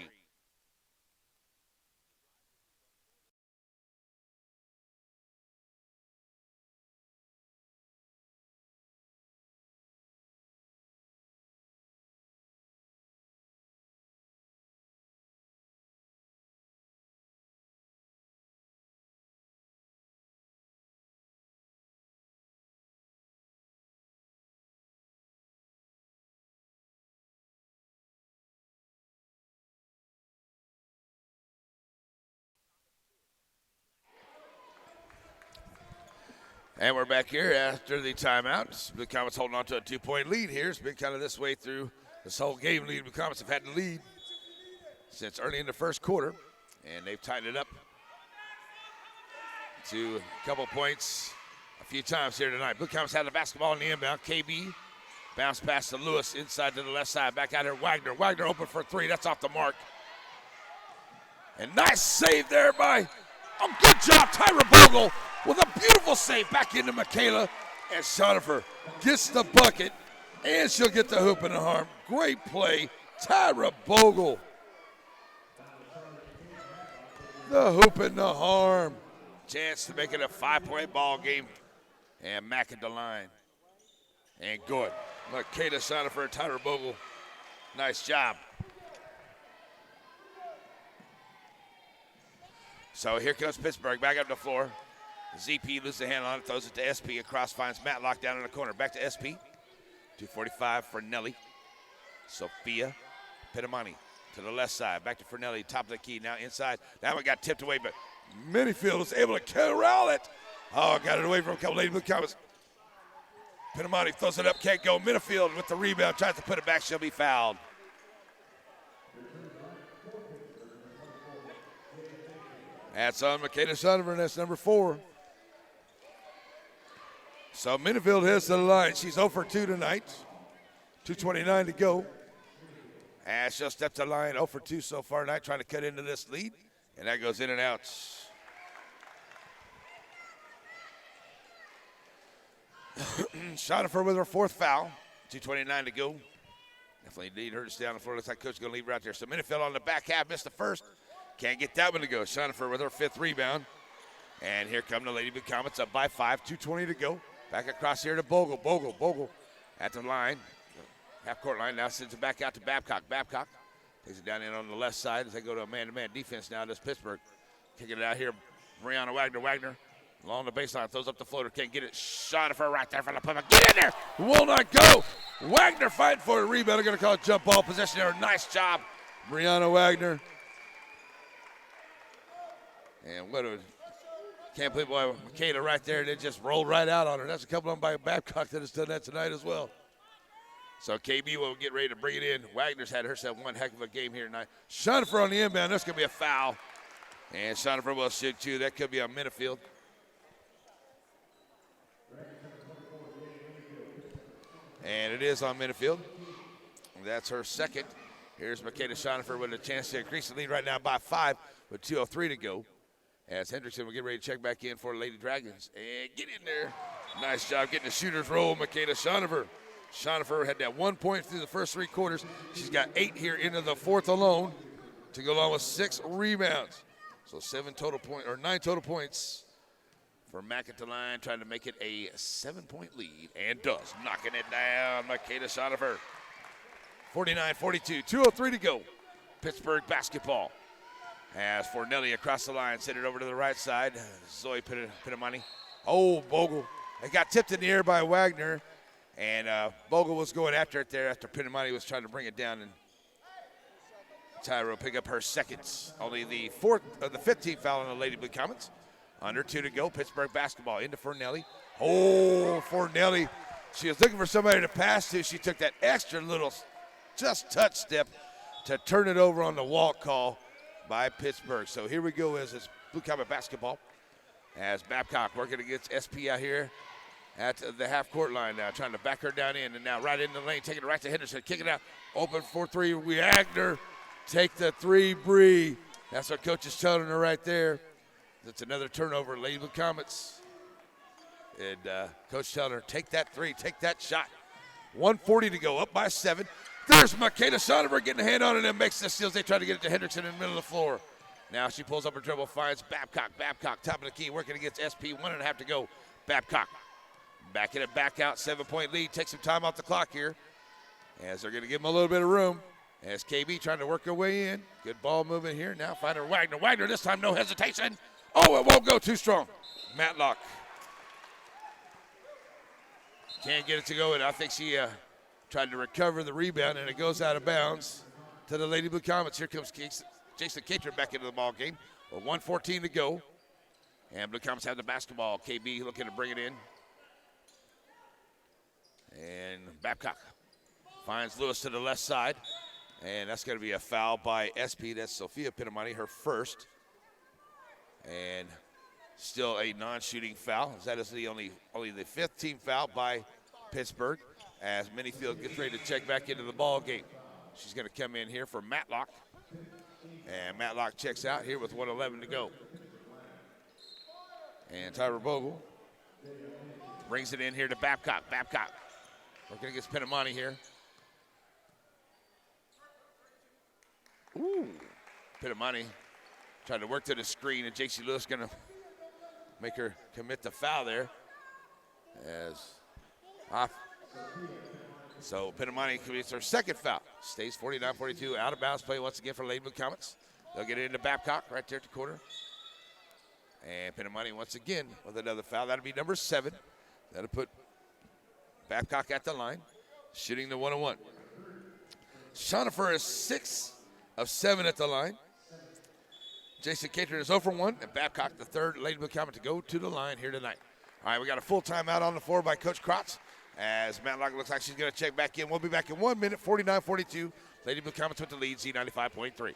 And we're back here after the timeout. Blue Comets holding on to a 2-point lead here. It's been kind of this way through this whole game. Blue Comets have had the lead since early in the first quarter, and they've tightened it up to a couple points a few times here tonight. Blue Comets had the basketball in the inbound. KB bounce pass to Lewis inside to the left side. Back out here, Wagner. Wagner open for 3. That's off the mark. And nice save there by, good job, Tyra Bogle. With a beautiful save back into Michaela, and Shonifer gets the bucket, and she'll get the hoop in the arm. Great play, Tyra Bogle. The hoop in the arm. Chance to make it a 5-point ball game, and Mack at the line. And good. Michaela Shonifer and Tyra Bogle, nice job. So here comes Pittsburgh back up the floor. ZP loses the handle on it, throws it to SP. Across finds Matlock down in the corner. Back to SP. 2:45 for Nelly. Sophia Pinamani to the left side. Back to Fornelli, top of the key. Now inside. That one got tipped away, but Minifield was able to corral it. Oh, got it away from a couple Lady Blue Comets. Pinamani throws it up, can't go. Minifield with the rebound, tries to put it back. She'll be fouled. That's on Michaela Shonifer, and that's number 4. So Minifield heads to the line. She's 0 for 2 tonight. 2:29 to go. And she'll step to the line, 0 for 2 so far tonight, trying to cut into this lead. And that goes in and out. Shonifer with her 4th foul. 2:29 to go. Definitely need her to stay on the floor. Looks like Coach is going to leave her out there. So Minifield on the back half, missed the first. Can't get that one to go. Shonifer with her 5th rebound. And here come the Lady Blue Comets up by 5, 2:20 to go. Back across here to Bogle. Bogle at the line. Half-court line now sends it back out to Babcock. Babcock takes it down in on the left side as they go to a man-to-man defense now. This Pittsburgh kicking it out here. Brianna Wagner. Wagner along the baseline. Throws up the floater. Can't get it. Shonifer right there for the putback. Get in there. Will not go. Wagner fighting for the rebound. They're going to call it jump ball possession there. Nice job, Brianna Wagner. And what a can't believe boy Michaela right there. They just rolled right out on her. That's a couple of them by Babcock that has done that tonight as well. So KB will get ready to bring it in. Wagner's had herself one heck of a game here tonight. Shonifer on the inbound. That's going to be a foul. And Shonifer will shoot too. That could be on Minifield. And it is on Minifield. That's her 2nd. Here's Michaela Shonifer with a chance to increase the lead right now by 5 with 2:03 to go. As Hendrickson will get ready to check back in for Lady Dragons. And get in there. Nice job getting the shooter's roll, Michaela Shonifer. Shonifer had that 1 point through the first 3 quarters. She's got 8 here into the 4th alone to go along with 6 rebounds. So 9 total points for Mack at the line, trying to make it a 7-point lead. And does. Knocking it down, Michaela Shonifer. 49-42, 2:03 to go. Pittsburgh basketball. As Fornelli across the line, send it over to the right side. Zoe Pinamani. Oh, Bogle. It got tipped in the air by Wagner. And Bogle was going after it there after Pinamani was trying to bring it down. And Tyra will pick up her second. Only the 15th foul on the Lady Blue Comets. Under 2 to go. Pittsburgh basketball into Fornelli. Oh, Fornelli. She was looking for somebody to pass to. She took that extra little just touch step to turn it over on the walk call by Pittsburgh. So here we go as it's Blue Comet basketball. As Babcock working against SP out here at the half-court line now, trying to back her down in. And now right in the lane, taking it right to Henderson, kicking out. Open for 3, Wagner. Take the 3, Bree. That's what Coach is telling her right there. That's another turnover, Lady Blue Comets. And Coach telling her, take that 3, take that shot. 1:40 to go, up by 7. There's Michaela Sonneberg getting a hand on it and makes the steals. They try to get it to Hendrickson in the middle of the floor. Now she pulls up her dribble, finds Babcock. Babcock, top of the key, working against SP. 1.5 to go. Babcock backing it back out. 7-point lead. Take some time off the clock here. As they're going to give them a little bit of room. As KB trying to work her way in. Good ball movement here. Now finding Wagner. Wagner this time, no hesitation. Oh, it won't go too strong. Matlock. Can't get it to go, and I think she tried to recover the rebound, and it goes out of bounds to the Lady Blue Comets. Here comes Jason Cater back into the ball game. With 1:14 to go. And Blue Comets have the basketball. KB looking to bring it in. And Babcock finds Lewis to the left side. And that's going to be a foul by SP. That's Sophia Pinamani, her first. And still a non-shooting foul. That is the only the 5th team foul by Pittsburgh. As Minifield gets ready to check back into the ball game. She's going to come in here for Matlock. And Matlock checks out here with 1:11 to go. And Tyra Bogle brings it in here to Babcock. Babcock working against Pinamani here. Ooh. Pinamani trying to work to the screen, and J.C. Lewis going to make her commit the foul there. As off. So Pinamani commits her second foul. Stays 49-42. Out of bounds play once again for Lady Blue Comets. They'll get it into Babcock right there at the corner. And Pinamani once again with another foul. That'll be number 7. That'll put Babcock at the line, shooting the 1-on-1. Shonifer is 6 of 7 at the line. Jason Cater is 0 for 1, and Babcock, the third Lady Blue Comet to go to the line here tonight. All right, we got a full timeout on the floor by Coach Krotz. As Matlock looks like she's going to check back in. We'll be back in 1 minute, 49-42. Lady Blue Comets with the lead, Z95.3.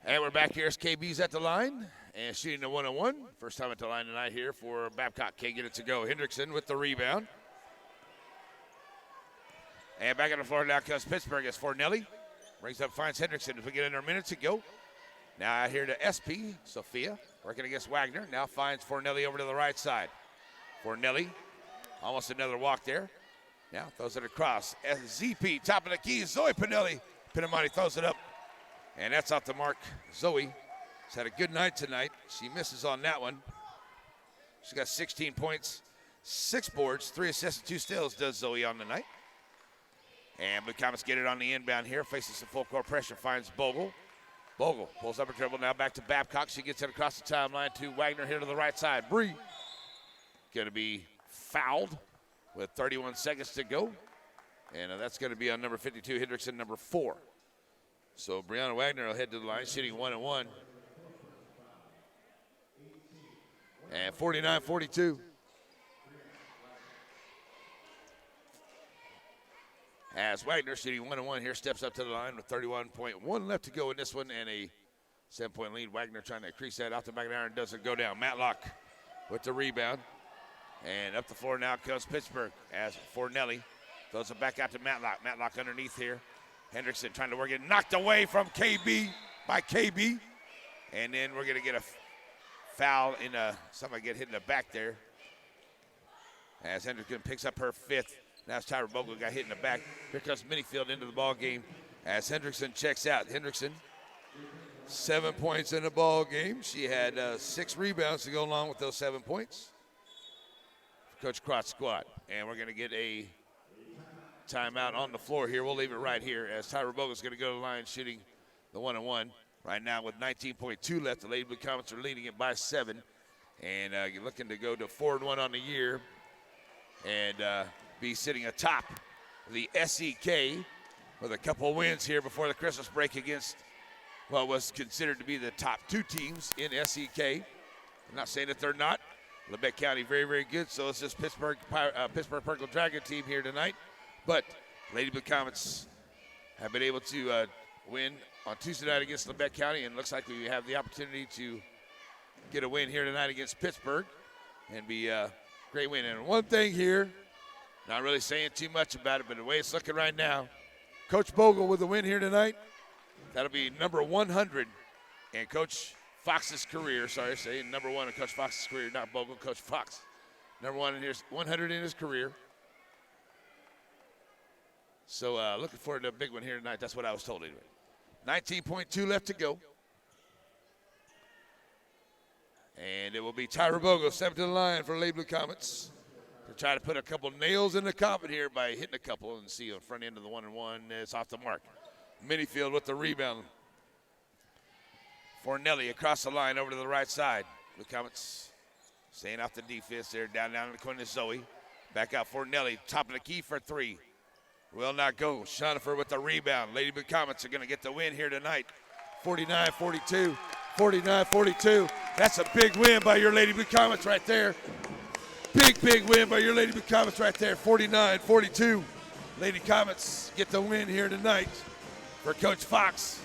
And we're back here as KB's at the line and shooting the 1-on-1. First time at the line tonight here for Babcock. Can't get it to go. Hendrickson with the rebound. And back on the floor now comes Pittsburgh as Fornelli. Brings up, finds Hendrickson as we get under a minute to go. Now out here to SP, Sophia, working against Wagner. Now finds Fornelli over to the right side. Fornelli, almost another walk there. Now throws it across. ZP, top of the key, Zoe Pinelli. Pinamani throws it up. And that's off the mark. Zoe has had a good night tonight. She misses on that one. She's got 16 points, 6 boards, 3 assists, and 2 steals does Zoe on the night. And Blue Comets get it on the inbound here. Faces some full court pressure, finds Bogle. Bogle pulls up her dribble, now back to Babcock. She gets it across the timeline to Wagner here to the right side. Bree going to be fouled with 31 seconds to go. And that's going to be on number 52, Hendrickson, number 4. So Brianna Wagner will head to the line, shooting 1-1. And 49-42. As Wagner shooting 1-1 here, steps up to the line with 31.1 left to go in this one, and a 7-point lead. Wagner trying to increase that off the back of the iron, doesn't go down. Matlock with the rebound. And up the floor now comes Pittsburg as Fornelli throws it back out to Matlock. Matlock underneath here. Hendrickson trying to work it, knocked away from KB by KB. And then we're going to get a foul in somebody get hit in the back there. As Hendrickson picks up her 5th. Now it's Tyra Bogle got hit in the back. Here comes Minifield into the ball game as Hendrickson checks out. Hendrickson, 7 points in the ball game. She had 6 rebounds to go along with those 7 points for Coach Crot's squad. And we're going to get a timeout on the floor here. We'll leave it right here as Tyra Bogle is going to go to the line shooting the 1-1. Right now with 19.2 left, the Lady Blue Comets are leading it by 7. And you're looking to go to 4-1 on the year and be sitting atop the SEK with a couple wins here before the Christmas break against what was considered to be the top 2 teams in SEK. I'm not saying that they're not. Labette County very, very good. So it's this Pittsburgh Purple Dragon team here tonight. But Lady Blue Comets have been able to win on Tuesday night against Labette County, and looks like we have the opportunity to get a win here tonight against Pittsburgh and be a great win. And one thing here, not really saying too much about it, but the way it's looking right now, Coach Bogle with the win here tonight, that'll be number 100 in Coach Fox's career. Sorry, saying number 1 in Coach Fox's career, not Bogle, Coach Fox. Number 100 in his career. So looking forward to a big one here tonight. That's what I was told anyway. 19.2 left to go. And it will be Tyra Bogle stepping to the line for Lady Blue Comets to try to put a couple nails in the coffin here by hitting a couple and see on front end of the 1-1. It's off the mark. Minifield with the rebound. Fornelli across the line over to the right side. Blue Comets staying off the defense there. Down in the corner to Zoe. Back out Fornelli. Top of the key for 3. Will not go. Shonifer with the rebound. Lady Blue Comets are going to get the win here tonight. 49-42. 49-42. That's a big win by your Lady Blue Comets right there. Big win by your Lady Blue Comets right there. 49-42. Lady Comets get the win here tonight for Coach Fox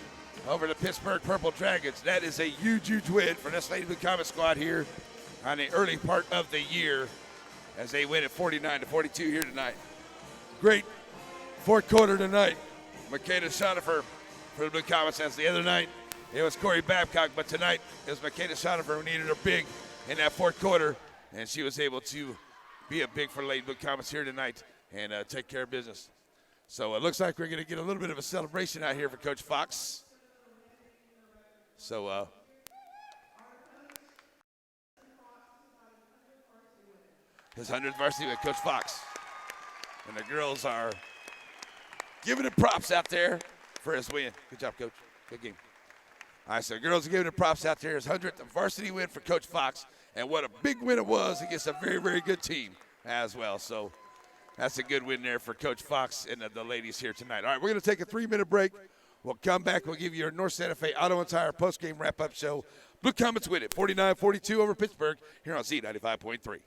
over the Pittsburgh Purple Dragons. That is a huge win for this Lady Blue Comets squad here on the early part of the year as they win at 49-42 here tonight. Great fourth quarter tonight. Makeda Shonifer for the Blue Comets, as the other night it was Corey Babcock, but tonight it was Makeda Shonifer who needed her big in that fourth quarter, and she was able to be a big for Lady Blue Comets here tonight and take care of business. So it looks like we're going to get a little bit of a celebration out here for Coach Fox. So his 100th varsity with Coach Fox. And the girls are giving him props out there for his win. Good job, Coach. Good game. All right, so the girls are giving him props out there. His 100th varsity win for Coach Fox. And what a big win it was against a very, very good team as well. So that's a good win there for Coach Fox and the ladies here tonight. All right, we're going to take a 3-minute break. We'll come back. We'll give you your North Santa Fe Auto and Tire postgame wrap-up show. Blue Comets win it, 49-42 over Pittsburgh here on Z95.3.